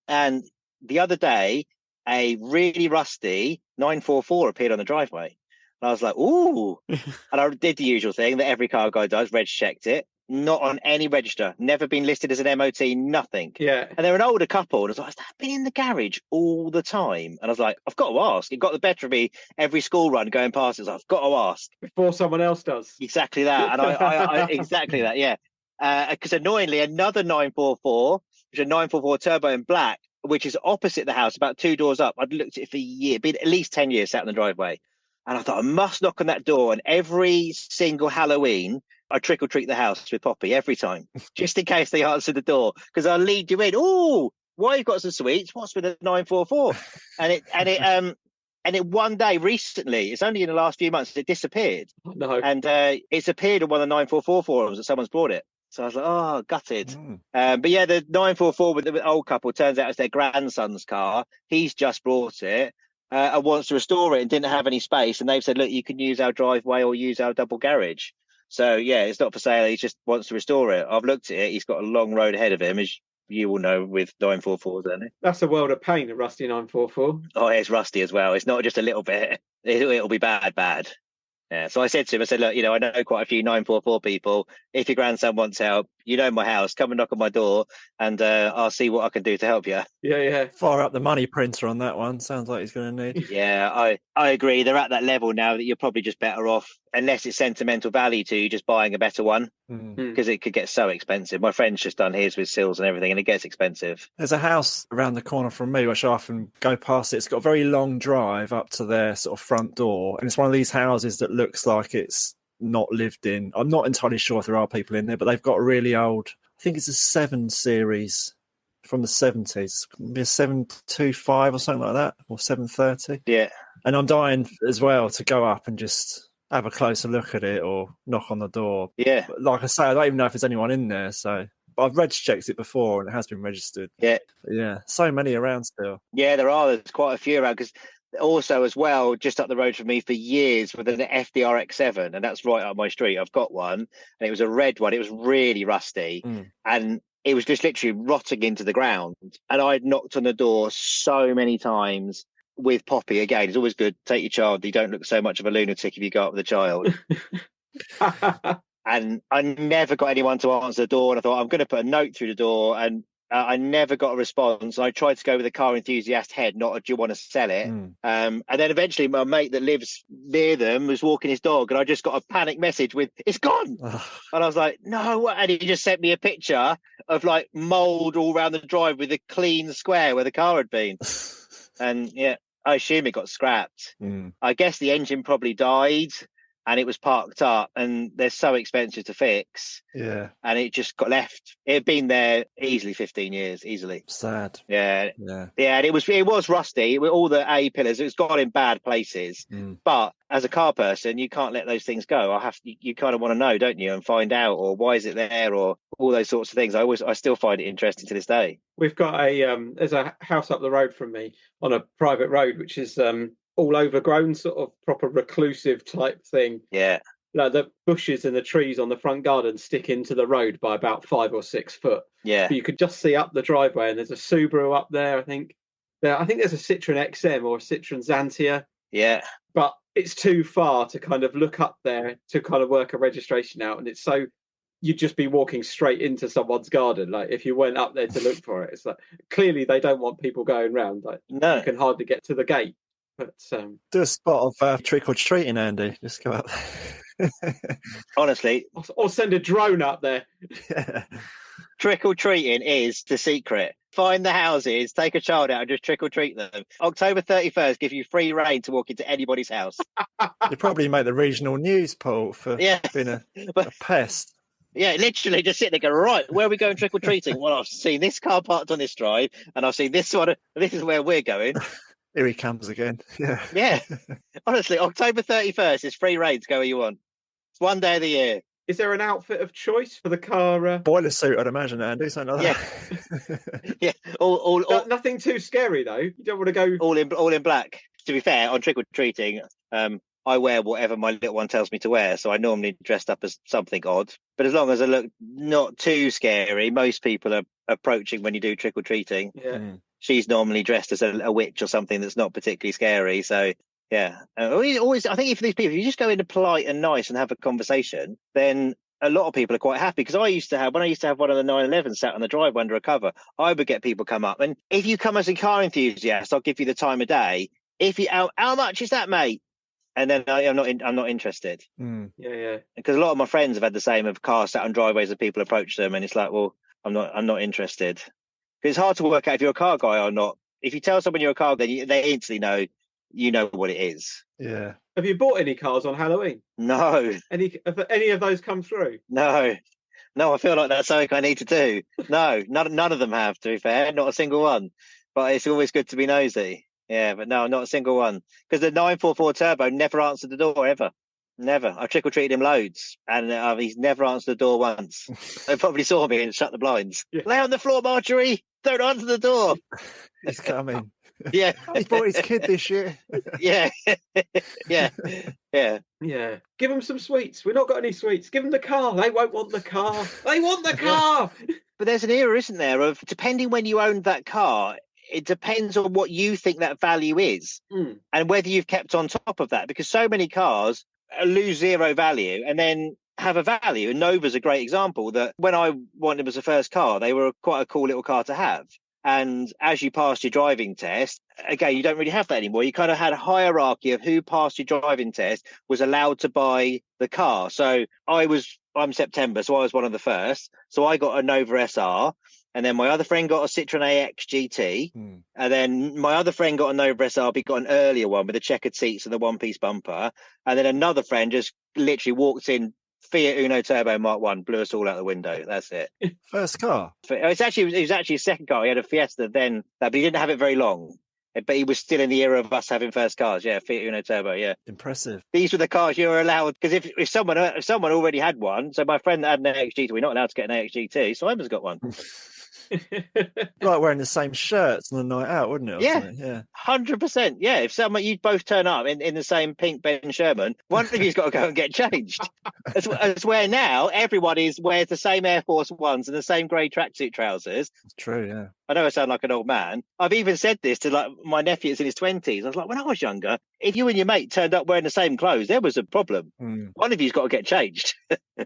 [SPEAKER 5] And the other day, a really rusty 944 appeared on the driveway. And I was like, ooh. And I did the usual thing that every car guy does, reg checked it. Not on any register, never been listed as an MOT, nothing.
[SPEAKER 4] Yeah.
[SPEAKER 5] And they're an older couple. And I was like, has that been in the garage all the time? And I was like, I've got to ask. It got the better of me every school run going past. It's like, I've got to ask.
[SPEAKER 4] Before someone else does.
[SPEAKER 5] Exactly that. And I exactly that, yeah. Because annoyingly, another 944, which is a 944 turbo in black, which is opposite the house, about 2 doors up. I'd looked at it for a year, been at least 10 years sat in the driveway. And I thought, I must knock on that door. And every single Halloween, I trick-or-treat the house with Poppy every time, just in case they answer the door, because I'll lead you in. Oh, why you've got some sweets? What's with a 944? And it one day recently, it's only in the last few months, it disappeared.
[SPEAKER 4] No.
[SPEAKER 5] And it's appeared on one of the 944 forums that someone's brought it. So I was like, oh, gutted. But yeah, the 944 with the old couple turns out it's their grandson's car. He's just brought it. And wants to restore it and didn't have any space. And they've said, look, you can use our driveway or use our double garage. So, yeah, it's not for sale. He just wants to restore it. I've looked at it. He's got a long road ahead of him, as you will know with 944s, isn't it?
[SPEAKER 4] That's a world of pain, a rusty 944.
[SPEAKER 5] Oh, it's rusty as well. It's not just a little bit. It'll be bad. Yeah. So I said to him, look, I know quite a few 944 people. If your grandson wants help, you know my house. Come and knock on my door, and I'll see what I can do to help you.
[SPEAKER 4] Yeah.
[SPEAKER 3] Fire up the money printer on that one. Sounds like he's going to need.
[SPEAKER 5] Yeah, I agree. They're at that level now that you're probably just better off, unless it's sentimental value to you, just buying a better one, because it could get so expensive. My friend's just done his with sills and everything, and it gets expensive.
[SPEAKER 3] There's a house around the corner from me, which I often go past. It's got a very long drive up to their sort of front door, and it's one of these houses that looks like it's not lived in. I'm not entirely sure if there are people in there, but they've got a really old, I think it's a 7 Series from the 70s, maybe a 725 or something like that, or 730.
[SPEAKER 5] Yeah.
[SPEAKER 3] And I'm dying as well to go up and just have a closer look at it or knock on the door.
[SPEAKER 5] Yeah.
[SPEAKER 3] But like I say, I don't even know if there's anyone in there, so... But I've reg-checked it before and it has been registered.
[SPEAKER 5] Yeah.
[SPEAKER 3] Yeah, so many around still.
[SPEAKER 5] Yeah, there are. There's quite a few around, because also as well, just up the road from me for years with an FDRX7, and that's right up my street. I've got one, and it was a red one. It was really rusty, and it was just literally rotting into the ground. And I'd knocked on the door so many times with Poppy. Again, it's always good. Take your child. You don't look so much of a lunatic if you go up with a child. And I never got anyone to answer the door. And I thought, I'm going to put a note through the door. And I never got a response. I tried to go with a car enthusiast head, not a do you want to sell it? And then eventually my mate that lives near them was walking his dog, and I just got a panic message with, it's gone. And I was like, no. And he just sent me a picture of like mold all around the drive with a clean square where the car had been. And yeah, I assume it got scrapped. I guess the engine probably died. And it was parked up, and they're so expensive to fix.
[SPEAKER 3] Yeah.
[SPEAKER 5] And it just got left. It had been there easily 15 years, easily.
[SPEAKER 3] Sad.
[SPEAKER 5] Yeah. And it was rusty with all the A pillars. It was got in bad places. But as a car person, you can't let those things go. You kind of want to know, don't you, and find out, or why is it there, or all those sorts of things. I still find it interesting to this day.
[SPEAKER 4] We've got there's a house up the road from me on a private road, which is all overgrown, sort of proper reclusive type thing.
[SPEAKER 5] Yeah.
[SPEAKER 4] Like the bushes and the trees on the front garden stick into the road by about 5 or 6 foot.
[SPEAKER 5] Yeah.
[SPEAKER 4] But you could just see up the driveway, and there's a Subaru up there, I think. I think there's a Citroen XM or a Citroen Xantia.
[SPEAKER 5] Yeah.
[SPEAKER 4] But it's too far to kind of look up there to kind of work a registration out. And it's so, you'd just be walking straight into someone's garden. Like if you went up there to look for it, it's like, clearly they don't want people going round. Like
[SPEAKER 5] No.
[SPEAKER 4] you can hardly get to the gate. But
[SPEAKER 3] do a spot of trick or treating, Andy. Just go up there.
[SPEAKER 5] Honestly,
[SPEAKER 4] or send a drone up there.
[SPEAKER 3] Yeah.
[SPEAKER 5] Trick or treating is the secret. Find the houses, take a child out and just trick or treat them. October 31st gives you free reign to walk into anybody's house.
[SPEAKER 3] You probably make the regional news, Paul, for being a pest.
[SPEAKER 5] Yeah, literally just sitting there going, right, where are we going trick or treating? Well, I've seen this car parked on this drive and I've seen this one. This is where we're going.
[SPEAKER 3] Here he comes again. Yeah.
[SPEAKER 5] Yeah. Honestly, October 31st is free reign to go where you want. It's one day of the year.
[SPEAKER 4] Is there an outfit of choice for the car?
[SPEAKER 3] Boiler suit, I'd imagine, Andy, something like
[SPEAKER 5] that. Yeah. All
[SPEAKER 4] nothing too scary, though. You don't want to go...
[SPEAKER 5] All in black. To be fair, on trick-or-treating, I wear whatever my little one tells me to wear, so I normally dressed up as something odd. But as long as I look not too scary, most people are approaching when you do trick-or-treating.
[SPEAKER 4] Yeah.
[SPEAKER 5] She's normally dressed as a witch or something that's not particularly scary, so... Yeah, always. I think if these people, if you just go in polite and nice and have a conversation, then a lot of people are quite happy. Because when I used to have one of the 911 sat on the drive under a cover, I would get people come up, and if you come as a car enthusiast, I'll give you the time of day. If you, how much is that, mate? And then I'm not interested.
[SPEAKER 4] Yeah.
[SPEAKER 5] Because a lot of my friends have had the same of cars sat on driveways and people approach them, and it's like, well, I'm not interested. Because it's hard to work out if you're a car guy or not. If you tell someone you're a car guy, they instantly know. You know what it is.
[SPEAKER 3] Yeah.
[SPEAKER 4] Have you bought any cars on Halloween?
[SPEAKER 5] No.
[SPEAKER 4] Any of those come through?
[SPEAKER 5] No. I feel like that's something I need to do. No, none of them have, to be fair. Not a single one. But it's always good to be nosy. Yeah, but no, not a single one. Because the 944 Turbo never answered the door, ever. Never. I trick-or-treated him loads, and he's never answered the door once. They probably saw me and shut the blinds. Yeah. Lay on the floor, Marjorie! Don't answer the door!
[SPEAKER 3] He's coming.
[SPEAKER 5] Yeah.
[SPEAKER 3] He bought his kid this year.
[SPEAKER 5] Yeah. Yeah.
[SPEAKER 4] Give them some sweets. We've not got any sweets. Give them the car. They won't want the car. They want the car.
[SPEAKER 5] But there's an era, isn't there, of depending when you owned that car, it depends on what you think that value is and whether you've kept on top of that. Because so many cars lose zero value and then have a value. And Nova's a great example that when I wanted them as a first car, they were quite a cool little car to have. And as you passed your driving test, again, you don't really have that anymore. You kind of had a hierarchy of who passed your driving test was allowed to buy the car. So I'm September, so I was one of the first. So I got a Nova SR. And then my other friend got a Citroen AX GT. And then my other friend got a Nova SR, but got an earlier one with the checkered seats and the one-piece bumper. And then another friend just literally walked in, Fiat Uno Turbo Mark 1, blew us all out the window. That's it.
[SPEAKER 3] First car?
[SPEAKER 5] It was actually a second car. He had a Fiesta then, but he didn't have it very long. But he was still in the era of us having first cars. Yeah, Fiat Uno Turbo, yeah.
[SPEAKER 3] Impressive.
[SPEAKER 5] These were the cars you were allowed, because if someone already had one, so my friend that had an AX GT, we're not allowed to get an AX GT, so Simon's got one.
[SPEAKER 3] Like wearing the same shirts on the night out, wouldn't it?
[SPEAKER 5] Yeah, 100%. Yeah, if you both turn up in the same pink Ben Sherman, one of you's got to go and get changed. That's where now everybody wears the same Air Force Ones and the same grey tracksuit trousers.
[SPEAKER 3] It's true, yeah.
[SPEAKER 5] I know I sound like an old man. I've even said this to like my nephew that's in his 20s. I was like, when I was younger, if you and your mate turned up wearing the same clothes, there was a problem. One of you's got to get changed.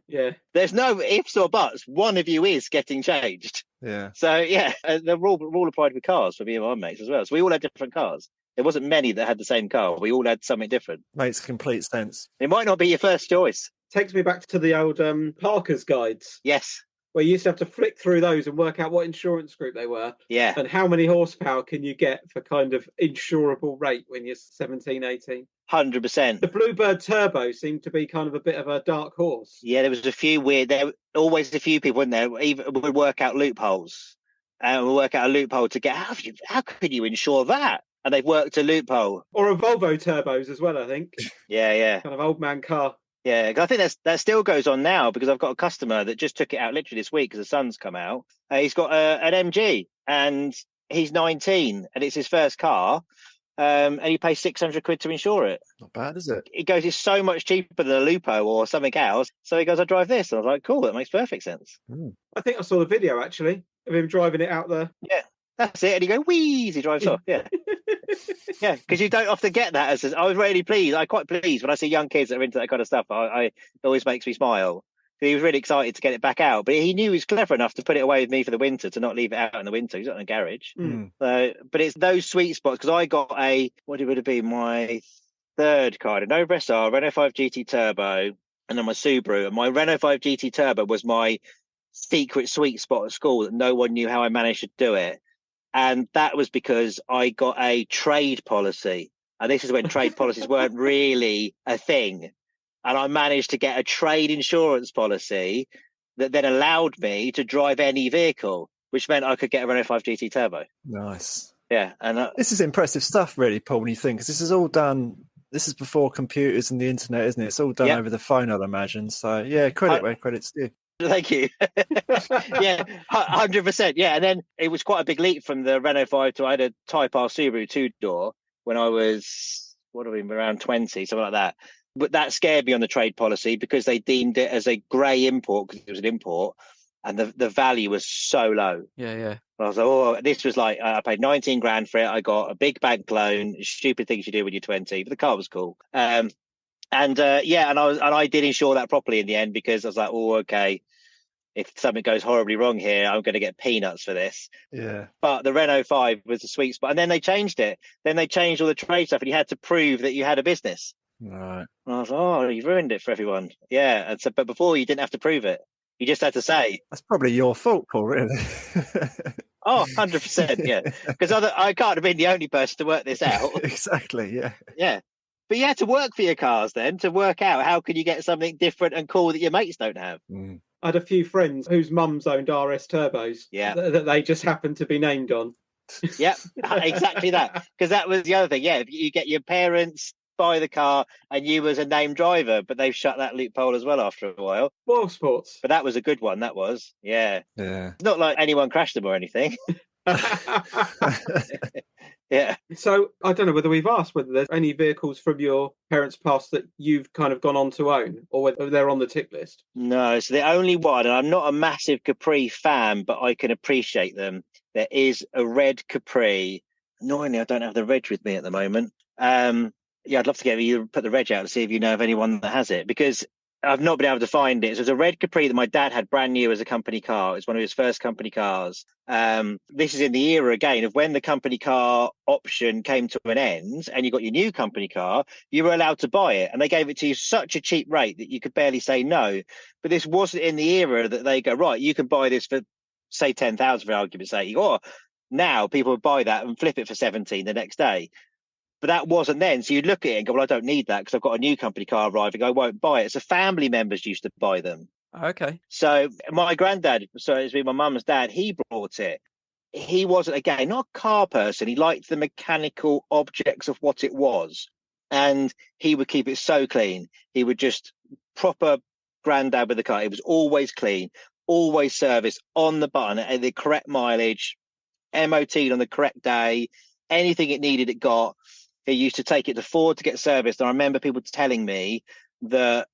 [SPEAKER 4] Yeah.
[SPEAKER 5] There's no ifs or buts. One of you is getting changed.
[SPEAKER 3] Yeah.
[SPEAKER 5] So, yeah, the rule applied with cars for me and my mates as well. So we all had different cars. There wasn't many that had the same car. We all had something different.
[SPEAKER 3] Makes complete sense.
[SPEAKER 5] It might not be your first choice.
[SPEAKER 4] Takes me back to the old Parker's guides.
[SPEAKER 5] Yes.
[SPEAKER 4] Where you used to have to flick through those and work out what insurance group they were.
[SPEAKER 5] Yeah.
[SPEAKER 4] And how many horsepower can you get for kind of insurable rate when you're 17, 18.
[SPEAKER 5] 100%.
[SPEAKER 4] The Bluebird Turbo seemed to be kind of a bit of a dark horse.
[SPEAKER 5] Yeah, there was a few there were always a few people in there even would work out loopholes. And we'll work out a loophole to get, how could you insure that? And they've worked a loophole.
[SPEAKER 4] Or a Volvo Turbos as well, I think.
[SPEAKER 5] Yeah.
[SPEAKER 4] Kind of old man car.
[SPEAKER 5] Yeah, I think that still goes on now because I've got a customer that just took it out literally this week because the sun's come out. He's got an MG and he's 19 and it's his first car. and you pay 600 quid to insure it.
[SPEAKER 3] Not bad, is it?
[SPEAKER 5] He goes, it's so much cheaper than a Lupo or something else. So he goes, I drive this. And I was like, cool, that makes perfect sense.
[SPEAKER 4] I think I saw the video actually of him driving it out there.
[SPEAKER 5] Yeah, that's it. And he goes, wheeze, he drives off. Yeah. Yeah, because you don't often get that. I was really pleased. I'm quite pleased when I see young kids that are into that kind of stuff. It always makes me smile. He was really excited to get it back out, but he knew he was clever enough to put it away with me for the winter, to not leave it out in the winter. He's not in a garage. So, but it's those sweet spots, because I got what would it be, my third car, a Nova SR, Renault 5 GT Turbo, and then my Subaru. And my Renault 5 GT Turbo was my secret sweet spot at school that no one knew how I managed to do it. And that was because I got a trade policy. And this is when trade policies weren't really a thing. And I managed to get a trade insurance policy that then allowed me to drive any vehicle, which meant I could get a Renault 5 GT Turbo.
[SPEAKER 3] Nice.
[SPEAKER 5] Yeah. And
[SPEAKER 3] this is impressive stuff, really, Paul, when you think, because this is all done. This is before computers and the internet, isn't it? It's all done over the phone, I'd imagine. So, yeah, credit where credit's due.
[SPEAKER 5] Thank you. Yeah, 100%. Yeah. And then it was quite a big leap from the Renault 5 to I had a Type R Subaru 2-door when I was, around 20, something like that. But that scared me on the trade policy because they deemed it as a grey import, because it was an import, and the value was so low.
[SPEAKER 2] Yeah.
[SPEAKER 5] And I was like, this was like, I paid 19 grand for it. I got a big bank loan, stupid things you do when you're 20, but the car was cool. And I did insure that properly in the end, because I was like, okay, if something goes horribly wrong here, I'm going to get peanuts for this.
[SPEAKER 3] Yeah.
[SPEAKER 5] But the Renault 5 was the sweet spot. And then they changed it. Then they changed all the trade stuff, and you had to prove that you had a business.
[SPEAKER 3] Right.
[SPEAKER 5] And I was like, you've ruined it for everyone. Yeah. And so, but before you didn't have to prove it. You just had to say.
[SPEAKER 3] That's probably your fault, Paul, really.
[SPEAKER 5] 100%, yeah. Because I can't have been the only person to work this out.
[SPEAKER 3] Exactly, yeah.
[SPEAKER 5] Yeah. But you had to work for your cars then, to work out how can you get something different and cool that your mates don't have.
[SPEAKER 4] I had a few friends whose mums owned RS turbos that they just happened to be named on.
[SPEAKER 5] Yep, exactly that. Because that was the other thing. Yeah, you get your parents buy the car and you as a named driver, but they've shut that loophole as well after a while.
[SPEAKER 4] Well, sports.
[SPEAKER 5] But that was a good one, that was. Yeah. It's not like anyone crashed them or anything. Yeah.
[SPEAKER 4] So I don't know whether we've asked whether there's any vehicles from your parents' past that you've kind of gone on to own, or whether they're on the tick list.
[SPEAKER 5] No, so the only one, and I'm not a massive Capri fan, but I can appreciate them. There is a red Capri. Annoyingly, I don't have the reg with me at the moment. I'd love to get you put the reg out to see if you know of anyone that has it, because I've not been able to find it. So it's a red Capri that my dad had brand new as a company car. It's one of his first company cars. This is in the era again of when the company car option came to an end and you got your new company car, you were allowed to buy it. And they gave it to you such a cheap rate that you could barely say no. But this wasn't in the era that they go, right, you can buy this for, say, 10,000 for argument's sake. Or now people would buy that and flip it for 17 the next day. But that wasn't then. So you'd look at it and go, well, I don't need that because I've got a new company car arriving. I won't buy it. So family members used to buy them.
[SPEAKER 2] Okay.
[SPEAKER 5] So my granddad, so it's been my mum's dad, he brought it. He wasn't, again, not a car person. He liked the mechanical objects of what it was. And he would keep it so clean. He would just proper granddad with the car. It was always clean, always serviced on the button at the correct mileage, MOT'd on the correct day. Anything it needed, it got. He used to take it to Ford to get serviced. And I remember people telling me that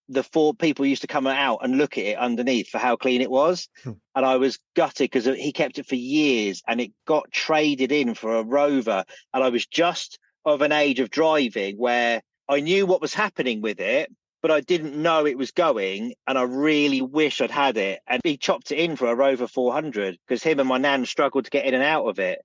[SPEAKER 5] the Ford people used to come out and look at it underneath for how clean it was. And I was gutted because he kept it for years and it got traded in for a Rover. And I was just of an age of driving where I knew what was happening with it, but I didn't know it was going. And I really wish I'd had it. And he chopped it in for a Rover 400 because him and my nan struggled to get in and out of it.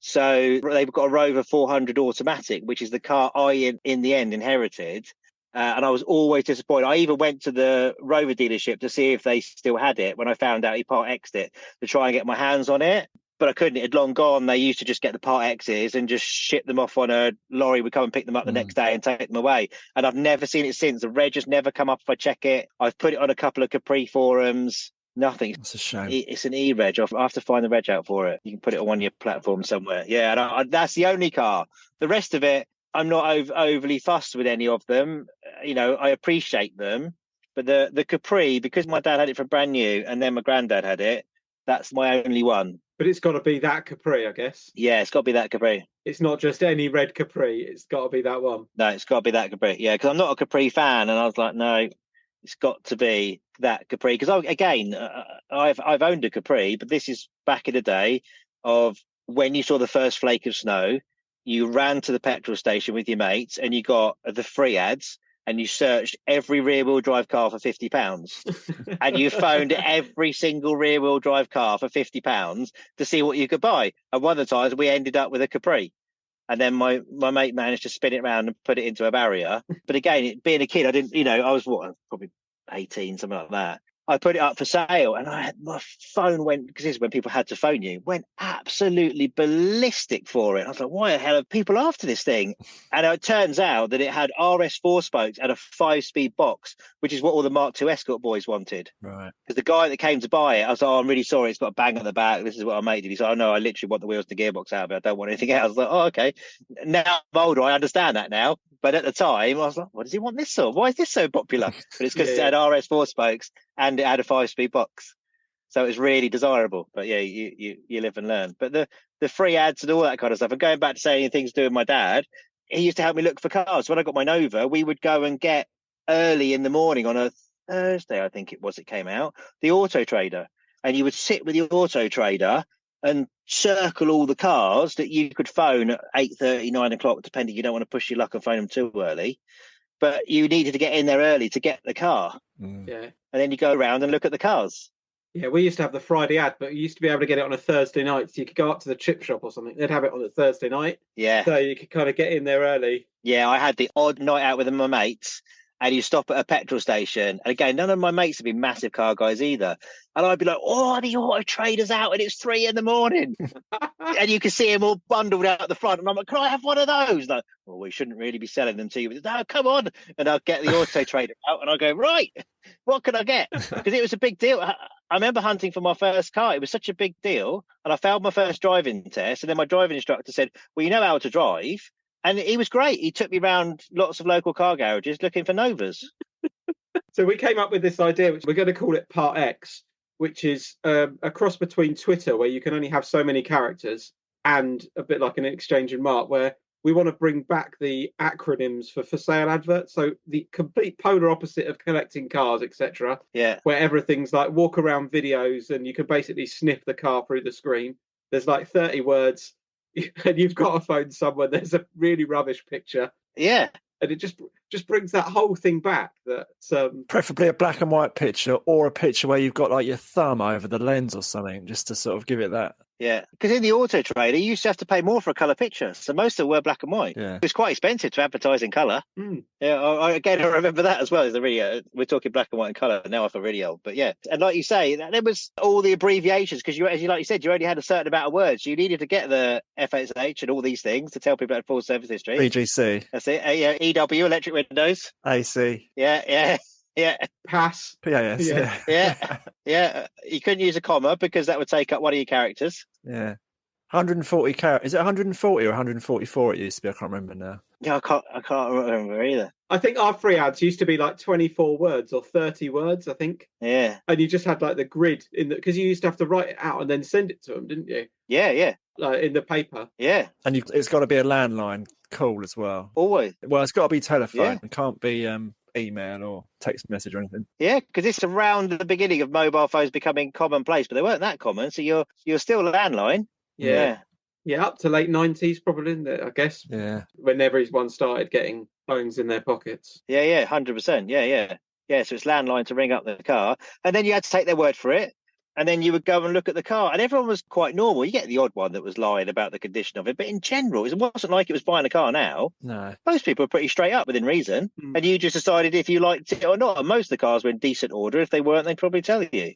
[SPEAKER 5] So they've got a Rover 400 automatic, which is the car I, in the end, inherited. And I was always disappointed. I even went to the Rover dealership to see if they still had it when I found out he Part X'd it to try and get my hands on it. But I couldn't. It had long gone. They used to just get the Part X's and just ship them off on a lorry. We'd come and pick them up the next day and take them away. And I've never seen it since. The reg has never come up if I check it. I've put it on a couple of Capri forums. Nothing.
[SPEAKER 3] That's a shame.
[SPEAKER 5] It's an e-reg. I have to find the reg out for it. You can put it on your platform somewhere. Yeah, and that's the only car. The rest of it, I'm not overly fussed with any of them. I appreciate them. But the Capri, because my dad had it for brand new and then my granddad had it, that's my only one.
[SPEAKER 4] But it's got to be that Capri, I guess.
[SPEAKER 5] Yeah, it's got to be that Capri.
[SPEAKER 4] It's not just any red Capri. It's got to be that one.
[SPEAKER 5] No, it's got to be that Capri. Yeah, because I'm not a Capri fan, and I was like, no, it's got to be that Capri. Because I've owned a Capri, but this is back in the day of when you saw the first flake of snow, you ran to the petrol station with your mates, and you got the free ads. And you searched every rear-wheel drive car for £50, and you phoned every single rear-wheel drive car for £50 to see what you could buy. And one of the times we ended up with a Capri, and then my mate managed to spin it around and put it into a barrier. But again, being a kid, I didn't, I was probably 18, something like that. I put it up for sale, and my phone went, because this is when people had to phone you, went absolutely ballistic for it. I was like, why the hell are people after this thing? And it turns out that it had RS4 spokes and a 5-speed box, which is what all the Mark II Escort boys wanted.
[SPEAKER 3] Right.
[SPEAKER 5] Because the guy that came to buy it, I was like, I'm really sorry, it's got a bang on the back. This is what I made it. He said, oh no, I literally want the wheels and the gearbox out of it. I don't want anything else. I was like, oh, okay. Now I'm older, I understand that now. But at the time, I was like, what does he want this for? Why is this so popular? But it's because it had RS4 spokes and it had a 5-speed box. So it was really desirable. But yeah, you live and learn. But the free ads and all that kind of stuff, and going back to saying things to do with my dad, he used to help me look for cars. When I got my Nova, we would go and get early in the morning on a Thursday, I think it was, it came out, the Auto Trader. And you would sit with your Auto Trader and circle all the cars that you could phone at 8:30, 9 o'clock, depending. You don't want to push your luck and phone them too early. But you needed to get in there early to get the car.
[SPEAKER 3] Mm.
[SPEAKER 4] Yeah.
[SPEAKER 5] And then you go around and look at the cars.
[SPEAKER 4] Yeah, we used to have the Friday ad, but you used to be able to get it on a Thursday night. So you could go up to the chip shop or something. They'd have it on a Thursday night.
[SPEAKER 5] Yeah.
[SPEAKER 4] So you could kind of get in there early.
[SPEAKER 5] Yeah, I had the odd night out with my mates, and you stop at a petrol station. And again, none of my mates have been massive car guys either. And I'd be like, oh, the Auto Trader's out and it's 3 a.m. And you can see them all bundled out the front. And I'm like, can I have one of those? Like, well, we shouldn't really be selling them to you. No, come on. And I'll get the Auto Trader out and I'll go, right, what can I get? Because it was a big deal. I remember hunting for my first car. It was such a big deal. And I failed my first driving test. And then my driving instructor said, well, you know how to drive. And he was great. He took me around lots of local car garages looking for Novas.
[SPEAKER 4] So we came up with this idea, which we're going to call it Part X, which is a cross between Twitter, where you can only have so many characters, and a bit like an exchange and mark, where we want to bring back the acronyms for sale adverts. So the complete polar opposite of collecting cars, etc.
[SPEAKER 5] Yeah.
[SPEAKER 4] Where everything's like walk around videos and you can basically sniff the car through the screen. There's like 30 words. And you've got to phone someone. There's a really rubbish picture.
[SPEAKER 5] Yeah.
[SPEAKER 4] And it just brings that whole thing back. That
[SPEAKER 3] preferably a black and white picture, or a picture where you've got like your thumb over the lens or something, just to sort of give it that.
[SPEAKER 5] Yeah, because in the Auto Trader, you used to have to pay more for a colour picture. So most of them were black and white.
[SPEAKER 3] Yeah.
[SPEAKER 5] It was quite expensive to advertise in colour.
[SPEAKER 4] Mm.
[SPEAKER 5] Yeah, I remember that as well. As we're talking black and white and colour. Now I feel really old. But yeah, and like you say, there was all the abbreviations because like you said, you only had a certain amount of words. You needed to get the FSH and all these things to tell people about full service history.
[SPEAKER 3] BGC.
[SPEAKER 5] That's it. EW, electric windows.
[SPEAKER 3] AC.
[SPEAKER 5] Yeah.
[SPEAKER 4] PAS.
[SPEAKER 3] PAS.
[SPEAKER 5] Yeah. You couldn't use a comma because that would take up one of your characters.
[SPEAKER 3] Yeah. 140 characters. Is it 140 or 144 it used to be? I can't remember now.
[SPEAKER 5] Yeah, I can't remember either.
[SPEAKER 4] I think our free ads used to be like 24 words or 30 words, I think.
[SPEAKER 5] Yeah.
[SPEAKER 4] And you just had like the grid because you used to have to write it out and then send it to them, didn't you?
[SPEAKER 5] Yeah.
[SPEAKER 4] Like in the paper.
[SPEAKER 5] Yeah.
[SPEAKER 3] And it's got to be a landline call as well.
[SPEAKER 5] Always.
[SPEAKER 3] Well, it's got to be telephone.
[SPEAKER 5] Yeah.
[SPEAKER 3] It can't be email or text message or anything.
[SPEAKER 5] Yeah, because it's around the beginning of mobile phones becoming commonplace, but they weren't that common. So you're still a landline.
[SPEAKER 4] Yeah, up to late 90s probably, I guess.
[SPEAKER 3] Yeah.
[SPEAKER 4] When everyone started getting phones in their pockets.
[SPEAKER 5] Yeah, 100%. Yeah. So it's landline to ring up the car, and then you had to take their word for it. And then you would go and look at the car, and everyone was quite normal. You get the odd one that was lying about the condition of it, but in general, it wasn't like it was buying a car now.
[SPEAKER 3] No.
[SPEAKER 5] Most people are pretty straight up within reason, and you just decided if you liked it or not. And most of the cars were in decent order. If they weren't, they'd probably tell you.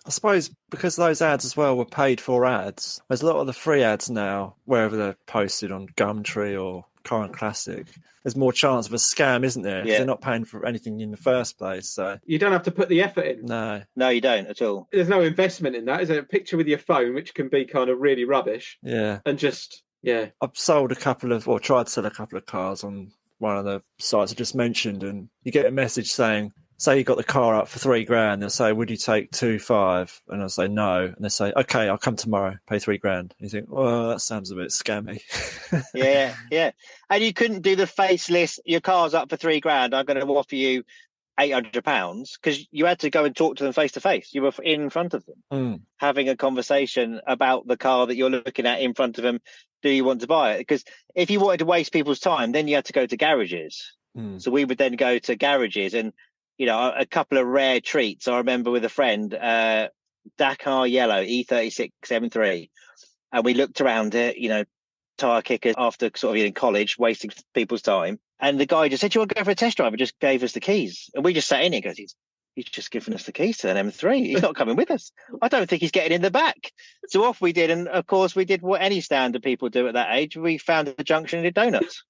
[SPEAKER 3] I suppose because those ads as well were paid for ads, there's a lot of the free ads now, wherever they're posted on Gumtree or Car and Classic, there's more chance of a scam, isn't there? Because they're not paying for anything in the first place. So
[SPEAKER 4] you don't have to put the effort in.
[SPEAKER 3] No,
[SPEAKER 5] you don't at all.
[SPEAKER 4] There's no investment in that. Is there a picture with your phone, which can be kind of really rubbish?
[SPEAKER 3] Yeah.
[SPEAKER 4] And just, yeah.
[SPEAKER 3] I've tried to sell a couple of cars on one of the sites I just mentioned, and you get a message saying, say you got the car up for $3,000, they'll say, would you take 2.5? And I'll say no. And they say, okay, I'll come tomorrow, pay $3,000. And you think, well, that sounds a bit scammy.
[SPEAKER 5] Yeah. And you couldn't do the faceless, your car's up for $3,000, I'm going to offer you £800, because you had to go and talk to them face to face. You were in front of them, having a conversation about the car that you're looking at in front of them. Do you want to buy it? Because if you wanted to waste people's time, then you had to go to garages. So we would then go to garages, and a couple of rare treats. I remember with a friend, Dakar Yellow E36 M3, and we looked around it, tire kickers after sort of in college, wasting people's time. And the guy just said, "Do you want to go for a test drive?" And just gave us the keys, and we just sat in it. Goes, he's just given us the keys to an M3. He's not coming with us. I don't think he's getting in the back. So off we did, and of course we did what any standard people do at that age. We found the junction and did donuts.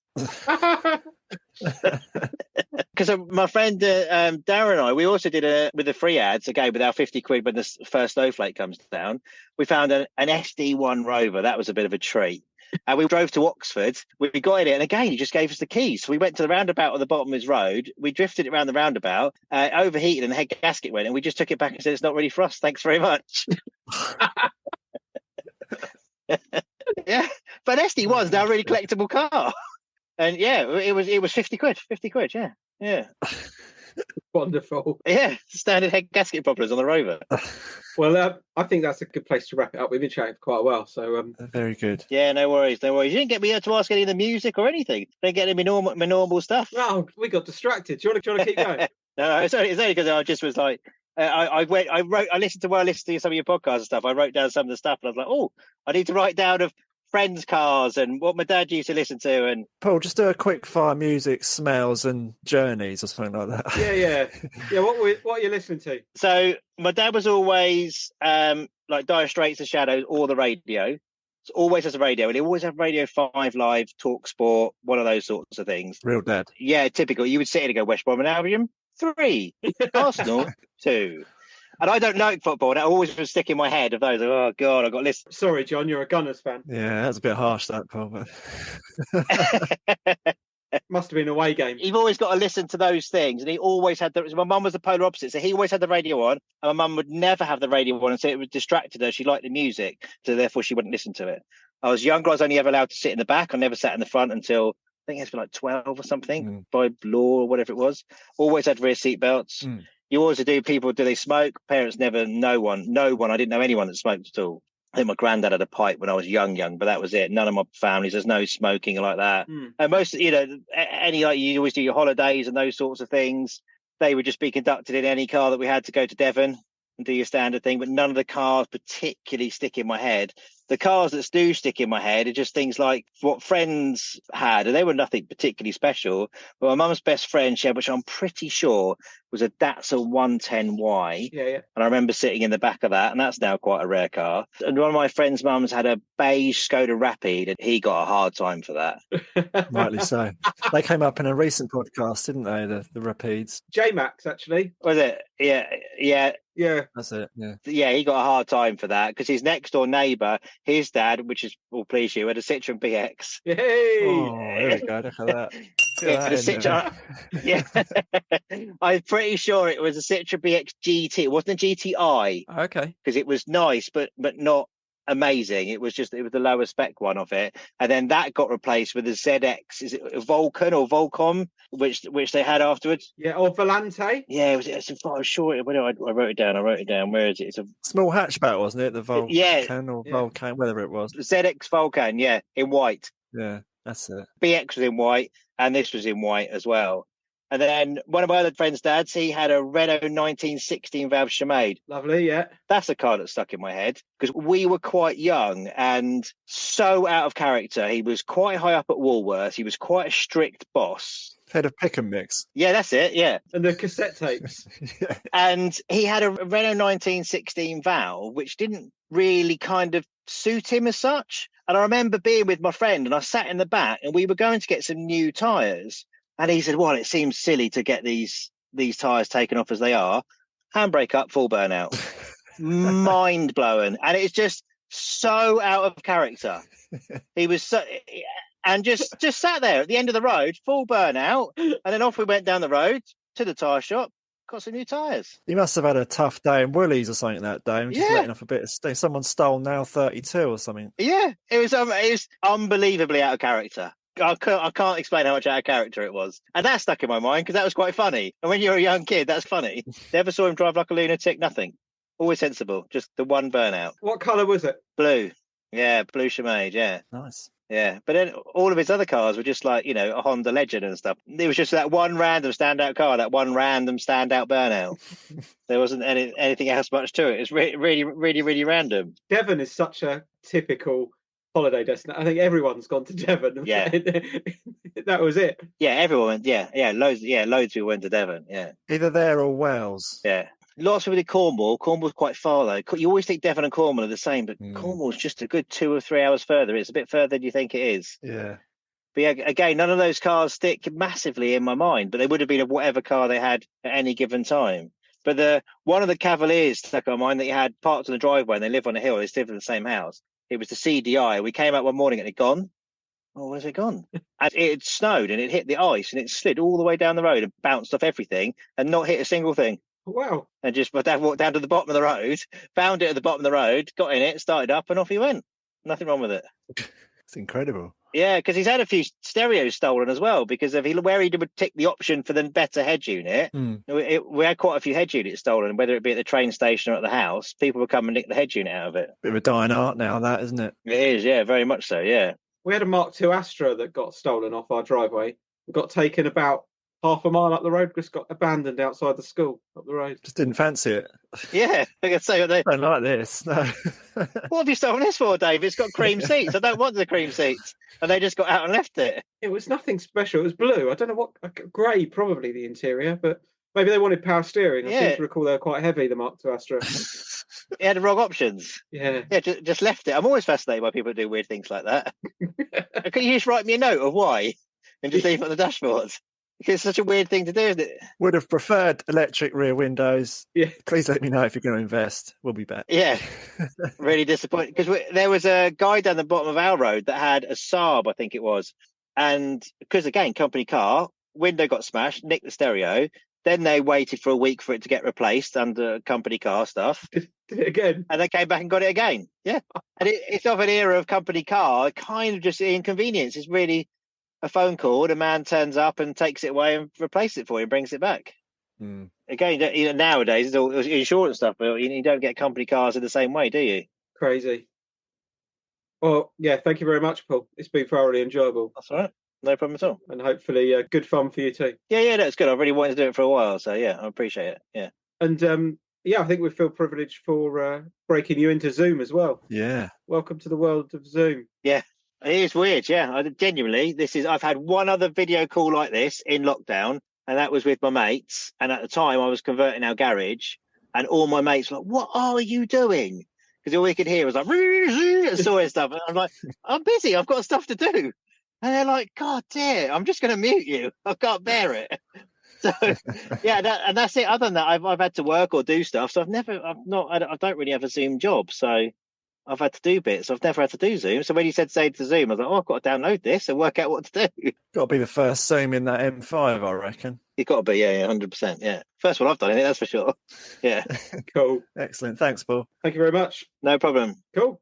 [SPEAKER 5] Because my friend Darren and I, we also did with the free ads again with our 50 quid when the first snowflake comes down. We found an SD1 Rover. That was a bit of a treat. And we drove to Oxford. We got in it, and again, he just gave us the keys. So we went to the roundabout at the bottom of his road. We drifted it around the roundabout, overheated, and the head gasket went. And we just took it back and said, "It's not really for us. Thanks very much." Yeah, but SD1's now a really collectible car. And yeah, it was 50 quid. 50 quid. Yeah.
[SPEAKER 4] Wonderful.
[SPEAKER 5] Yeah, standard head gasket problems on the Rover.
[SPEAKER 4] Well, I think that's a good place to wrap it up. We've been chatting for quite a while, so
[SPEAKER 3] very good.
[SPEAKER 5] Yeah, no worries. You didn't get me to ask any of the music or anything. Didn't get any my normal stuff.
[SPEAKER 4] No, we got distracted. Do you want to keep going?
[SPEAKER 5] No, it's only because I just was like, I listened to some of your podcasts and stuff. I wrote down some of the stuff, and I was like, oh, I need to write down of friends' cars and what my dad used to listen to. And
[SPEAKER 3] Paul, just do a quick fire music, smells and journeys or something like that.
[SPEAKER 4] Yeah. What are you listening to?
[SPEAKER 5] So my dad was always like Dire Straits, The Shadows, or the radio. So always has a radio, and he always had Radio 5 Live, Talk Sport, one of those sorts of things.
[SPEAKER 3] Real dad.
[SPEAKER 5] Yeah, typical. You would sit in and go, West Brom and Albion 3, Arsenal 2. And I don't know football, and it always was stick in my head of those. Oh God, I got list.
[SPEAKER 4] Sorry, John, you're a Gunners fan.
[SPEAKER 3] Yeah, that's a bit harsh, that Paul. But...
[SPEAKER 4] Must have been an away game.
[SPEAKER 5] You've always got to listen to those things, and he always had my mum was the polar opposite, so he always had the radio on, and my mum would never have the radio on, and so it would distracted her. She liked the music, so therefore she wouldn't listen to it. I was younger; I was only ever allowed to sit in the back. I never sat in the front until I think it's been like 12 or something by law or whatever it was. Always had rear seat belts. You always do they smoke? Parents never, no one. I didn't know anyone that smoked at all. I think my granddad had a pipe when I was young, but that was it. None of my families, there's no smoking like that. And most, any like you always do your holidays and those sorts of things, they would just be conducted in any car that we had to go to Devon and do your standard thing. But none of the cars particularly stick in my head. The cars that do stick in my head are just things like what friends had, and they were nothing particularly special. But my mum's best friend, she had, which I'm pretty sure was a Datsun 110Y.
[SPEAKER 4] Yeah.
[SPEAKER 5] And I remember sitting in the back of that, and that's now quite a rare car. And one of my friend's mums had a beige Skoda Rapide, and he got a hard time for that.
[SPEAKER 3] Rightly so. They came up in a recent podcast, didn't they? The Rapides.
[SPEAKER 4] J-Max, actually.
[SPEAKER 5] Was it? Yeah.
[SPEAKER 3] That's it.
[SPEAKER 5] Yeah, he got a hard time for that because his next door neighbour, his dad, which is will please you, had a Citroen BX.
[SPEAKER 4] Yay!
[SPEAKER 3] Oh, there we go. Look at that.
[SPEAKER 5] I'm pretty sure it was a Citroen BX GT. It wasn't a GTI.
[SPEAKER 3] Okay.
[SPEAKER 5] Because it was nice, but not amazing. It was the lower spec one of it, and then that got replaced with a ZX. Is it a Vulcan or Volcom, which they had afterwards?
[SPEAKER 4] Yeah, or Volante.
[SPEAKER 5] Yeah, it was. I'm sure. I wrote it down. Where is it? It's a
[SPEAKER 3] small hatchback, wasn't it? The Vulcan or Vulcan, whatever it was.
[SPEAKER 5] ZX Vulcan, yeah, in white.
[SPEAKER 3] Yeah, that's it.
[SPEAKER 5] BX was in white, and this was in white as well. And then one of my other friends' dads, he had a Renault 1916 valve Chevette.
[SPEAKER 4] Lovely, yeah.
[SPEAKER 5] That's a car that stuck in my head because we were quite young and so out of character. He was quite high up at Woolworths. He was quite a strict boss.
[SPEAKER 3] Head of pick and mix.
[SPEAKER 5] Yeah, that's it, yeah.
[SPEAKER 4] And the cassette tapes.
[SPEAKER 5] Yeah. And he had a Renault 1916 valve, which didn't really kind of suit him as such. And I remember being with my friend and I sat in the back and we were going to get some new tyres. And he said, well, it seems silly to get these tyres taken off as they are. Handbrake up, full burnout. Mind blowing. And it's just so out of character. He was so... And just sat there at the end of the road, full burnout. And then off we went down the road to the tyre shop. got some new tyres.
[SPEAKER 3] You must have had a tough day in Woolies or something that day. And just
[SPEAKER 5] Yeah.
[SPEAKER 3] letting off a bit of steam. Someone stole now 32 or something.
[SPEAKER 5] Yeah, it was unbelievably out of character. I can't explain how much out of character it was. And that stuck in my mind because that was quite funny. And when you're a young kid, that's funny. Never saw him drive like a lunatic, nothing. Always sensible, just the one burnout.
[SPEAKER 4] What colour was it?
[SPEAKER 5] Blue. Yeah, blue Chevette, yeah.
[SPEAKER 3] Nice.
[SPEAKER 5] Yeah, but then all of his other cars were just like, a Honda Legend and stuff. It was just that one random standout car, that one random standout burnout. There wasn't anything else much to it. It's really, really, really random.
[SPEAKER 4] Devon is such a typical holiday destination. I think everyone's gone to Devon.
[SPEAKER 5] Yeah.
[SPEAKER 4] That was it.
[SPEAKER 5] Yeah, everyone went. Yeah, loads of people went to Devon. Yeah,
[SPEAKER 3] either there or Wales.
[SPEAKER 5] Yeah, lots of people did Cornwall. Cornwall's quite far though. You always think Devon and Cornwall are the same, but Cornwall's just a good 2 or 3 hours further. It's a bit further than you think it is.
[SPEAKER 3] Yeah.
[SPEAKER 5] But yeah, again, none of those cars stick massively in my mind, but they would have been of whatever car they had at any given time. But one of the Cavaliers stuck on mine that you had parked on the driveway and they live on a hill. They still live in the same house. It was the CDI. We came out one morning and it'd gone. Oh, where's it gone? And it had snowed and it hit the ice and it slid all the way down the road and bounced off everything and not hit a single thing.
[SPEAKER 4] Wow.
[SPEAKER 5] And just walked down to the bottom of the road, found it at the bottom of the road, got in it, started up and off he went. Nothing wrong with it.
[SPEAKER 3] It's incredible.
[SPEAKER 5] Yeah, because he's had a few stereos stolen as well because of where he would tick the option for the better head unit. We had quite a few head units stolen, whether it be at the train station or at the house. People would come and nick the head unit out of it.
[SPEAKER 3] Bit of a dying art now, that, isn't it?
[SPEAKER 5] It is, yeah, very much so, yeah.
[SPEAKER 4] We had a Mark II Astra that got stolen off our driveway. It got taken about half a mile up the road, just got abandoned outside the school up the road.
[SPEAKER 3] Just didn't fancy it.
[SPEAKER 5] Yeah, I can say
[SPEAKER 3] I don't like this. No.
[SPEAKER 5] What have you stolen this for, Dave? It's got cream seats. I don't want the cream seats. And they just got out and left it.
[SPEAKER 4] It was nothing special. It was blue. I don't know what, grey probably the interior, but maybe they wanted power steering. I seem to recall they were quite heavy, the Mark II Astra.
[SPEAKER 5] It had the wrong options.
[SPEAKER 4] Yeah.
[SPEAKER 5] Yeah, just left it. I'm always fascinated by people who do weird things like that. Can you just write me a note of why and just leave it on the dashboard? Because it's such a weird thing to do, isn't it?
[SPEAKER 3] Would have preferred electric rear windows.
[SPEAKER 4] Yeah.
[SPEAKER 3] Please let me know if you're going to invest. We'll be back.
[SPEAKER 5] Yeah. Really disappointed. Because there was a guy down the bottom of our road that had a Saab, I think it was. And because, again, company car, window got smashed, nicked the stereo. Then they waited for a week for it to get replaced under company car stuff.
[SPEAKER 4] Did it again?
[SPEAKER 5] And they came back and got it again. Yeah. And it's of an era of company car, kind of just inconvenience. It's really a phone call and a man turns up and takes it away and replaces it for you and brings it back. Again, nowadays it's all insurance stuff, but you don't get company cars in the same way, do you?
[SPEAKER 4] Crazy. Well, yeah, thank you very much, Paul. It's been thoroughly enjoyable.
[SPEAKER 5] That's all right. No problem at all.
[SPEAKER 4] And hopefully good fun for you too.
[SPEAKER 5] Yeah, that's good. I've really wanted to do it for a while, so yeah, I appreciate it. Yeah.
[SPEAKER 4] And I think we feel privileged for breaking you into Zoom as well.
[SPEAKER 3] Yeah.
[SPEAKER 4] Welcome to the world of Zoom.
[SPEAKER 5] Yeah. It is weird, yeah. Genuinely, I've had one other video call like this in lockdown, and that was with my mates. And at the time, I was converting our garage, and all my mates were like, "What are you doing?" Because all we could hear was like, and sawing stuff. And I'm like, "I'm busy. I've got stuff to do." And they're like, "God dear, I'm just going to mute you. I can't bear it." So yeah, and that's it. Other than that, I've had to work or do stuff. So I don't really have a Zoom job. So I've had to do bits. I've never had to do Zoom. So when you said say to Zoom, I was like, I've got to download this and work out what to do.
[SPEAKER 3] Got to be the first Zoom in that M5, I reckon.
[SPEAKER 5] You've got to be, yeah, 100%. Yeah. First one I've done, that's for sure. Yeah.
[SPEAKER 4] Cool.
[SPEAKER 3] Excellent. Thanks, Paul.
[SPEAKER 4] Thank you very much.
[SPEAKER 5] No problem.
[SPEAKER 4] Cool.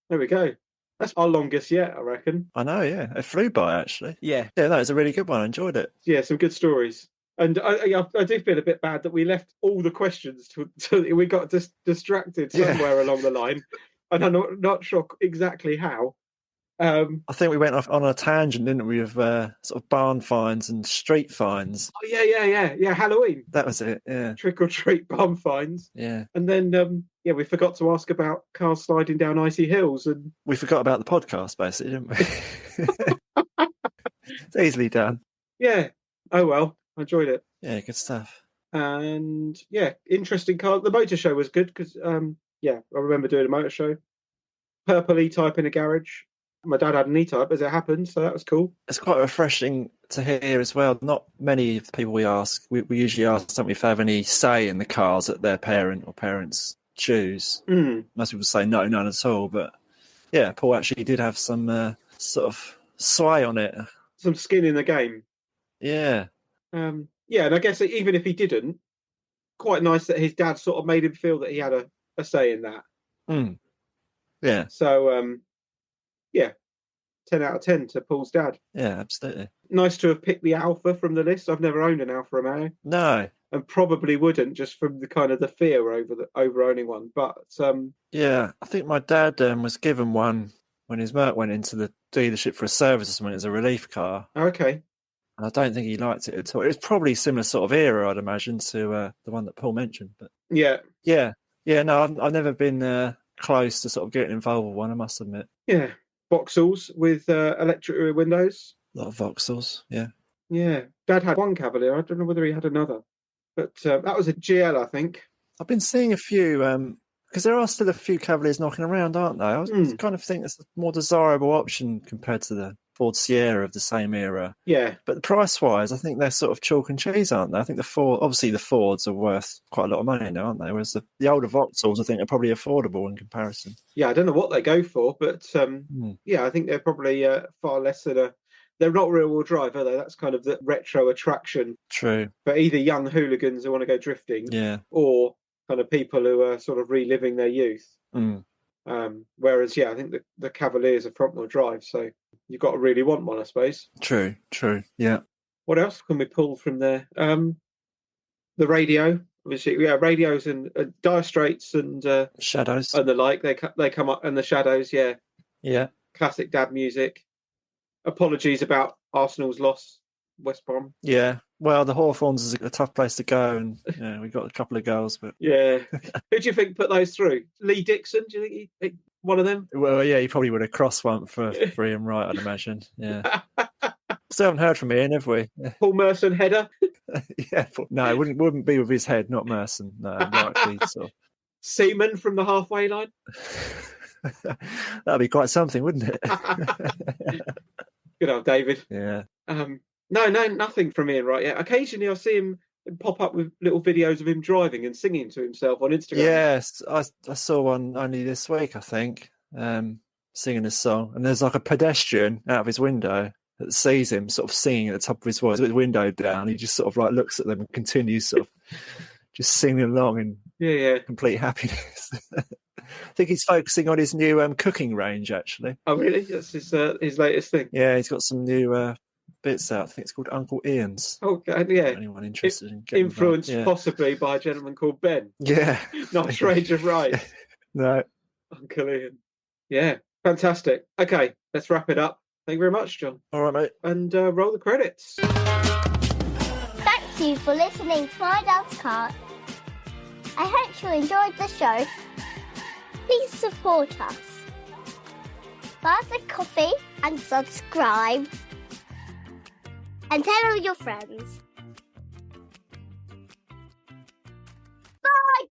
[SPEAKER 4] There we go. That's our longest yet, I reckon.
[SPEAKER 3] I know, yeah. It flew by, actually. Yeah, no, it's a really good one. I enjoyed it.
[SPEAKER 4] Yeah, some good stories. And I do feel a bit bad that we left all the questions to we got distracted somewhere along the line. And I'm not sure exactly how.
[SPEAKER 3] I think we went off on a tangent, didn't we, of sort of barn finds and street finds.
[SPEAKER 4] Oh, yeah, Halloween.
[SPEAKER 3] That was it, yeah.
[SPEAKER 4] Trick or treat barn finds.
[SPEAKER 3] Yeah.
[SPEAKER 4] And then, we forgot to ask about cars sliding down icy hills. And
[SPEAKER 3] we forgot about the podcast, basically, didn't we? It's easily done.
[SPEAKER 4] Yeah. Oh, well, I enjoyed it.
[SPEAKER 3] Yeah, good stuff.
[SPEAKER 4] And, interesting car. The motor show was good because, I remember doing a motor show. Purple E-Type in a garage. My dad had an E-Type, as it happened, so that was cool.
[SPEAKER 3] It's quite refreshing to hear as well. Not many of the people we ask, we usually ask them if they have any say in the cars that their parent or parents choose. Most people say no, none at all. But yeah, Paul actually did have some sort of sway on it.
[SPEAKER 4] Some skin in the game.
[SPEAKER 3] Yeah.
[SPEAKER 4] And I guess even if he didn't, quite nice that his dad sort of made him feel that he had a say in that.
[SPEAKER 3] Yeah.
[SPEAKER 4] So, 10 out of 10 to Paul's dad.
[SPEAKER 3] Yeah, absolutely.
[SPEAKER 4] Nice to have picked the Alfa from the list. I've never owned an Alfa Romeo.
[SPEAKER 3] No.
[SPEAKER 4] And probably wouldn't, just from the kind of the fear over owning one. But
[SPEAKER 3] yeah, I think my dad was given one when his Merc went into the dealership for a service or something as a relief car.
[SPEAKER 4] Okay.
[SPEAKER 3] And I don't think he liked it at all. It was probably a similar sort of era, I'd imagine, to the one that Paul mentioned. But
[SPEAKER 4] yeah.
[SPEAKER 3] No, I've never been close to sort of getting involved with one, I must admit.
[SPEAKER 4] Yeah. Vauxhalls with electric rear windows.
[SPEAKER 3] A lot of Vauxhalls, yeah.
[SPEAKER 4] Yeah. Dad had one Cavalier. I don't know whether he had another. But that was a GL, I think.
[SPEAKER 3] I've been seeing a few, because there are still a few Cavaliers knocking around, aren't they? I was kind of think it's a more desirable option compared to the Ford Sierra of the same era.
[SPEAKER 4] Yeah.
[SPEAKER 3] But price-wise, I think they're sort of chalk and cheese, aren't they? I think the Fords are worth quite a lot of money now, aren't they? Whereas the older Vauxhalls, I think, are probably affordable in comparison.
[SPEAKER 4] Yeah, I don't know what they go for, but I think they're probably far less than they're not rear-wheel drive, are they? That's kind of the retro attraction.
[SPEAKER 3] True.
[SPEAKER 4] For either young hooligans who want to go drifting, or kind of people who are sort of reliving their youth. Whereas, I think the Cavaliers are front-wheel drive, so you've got to really want one, I suppose.
[SPEAKER 3] True, yeah.
[SPEAKER 4] What else can we pull from there? The radio, obviously, radios and Dire Straits and
[SPEAKER 3] Shadows
[SPEAKER 4] and the like. They come up, and the Shadows,
[SPEAKER 3] yeah.
[SPEAKER 4] Classic dad music. Apologies about Arsenal's loss, West Brom.
[SPEAKER 3] Yeah, well, the Hawthorns is a tough place to go, and we got a couple of goals, but
[SPEAKER 4] who do you think put those through? Lee Dixon? Do you think he one of them?
[SPEAKER 3] Well, yeah, he probably would have crossed one for Ian Wright, I'd imagine. Yeah. Still haven't heard from Ian, have we?
[SPEAKER 4] Paul Merson header?
[SPEAKER 3] No, it wouldn't be with his head, not Merson. No, likely sort of.
[SPEAKER 4] Seaman from the halfway line?
[SPEAKER 3] That'd be quite something, wouldn't it?
[SPEAKER 4] Good old David.
[SPEAKER 3] Yeah.
[SPEAKER 4] No, nothing from Ian Wright yet. Occasionally I see him pop up with little videos of him driving and singing to himself on Instagram.
[SPEAKER 3] Yes, I saw one only this week, I think, singing a song. And there's like a pedestrian out of his window that sees him sort of singing at the top of his voice with his window down. He just sort of like looks at them and continues sort of just singing along in complete happiness. I think he's focusing on his new cooking range, actually.
[SPEAKER 4] Oh, really? That's his latest thing?
[SPEAKER 3] Yeah, he's got some new bits out. I think it's called Uncle Ian's.
[SPEAKER 4] Oh, God, yeah.
[SPEAKER 3] Anyone interested in getting
[SPEAKER 4] influenced possibly by a gentleman called Ben.
[SPEAKER 3] Yeah.
[SPEAKER 4] Not range of rice.
[SPEAKER 3] No.
[SPEAKER 4] Uncle Ian. Yeah, fantastic. Okay, let's wrap it up. Thank you very much, John.
[SPEAKER 3] All right, mate.
[SPEAKER 4] And roll the credits.
[SPEAKER 1] Thank you for listening to My Dad's Car. I hope you enjoyed the show. Please support us. Buy us a coffee and subscribe. And tell all your friends.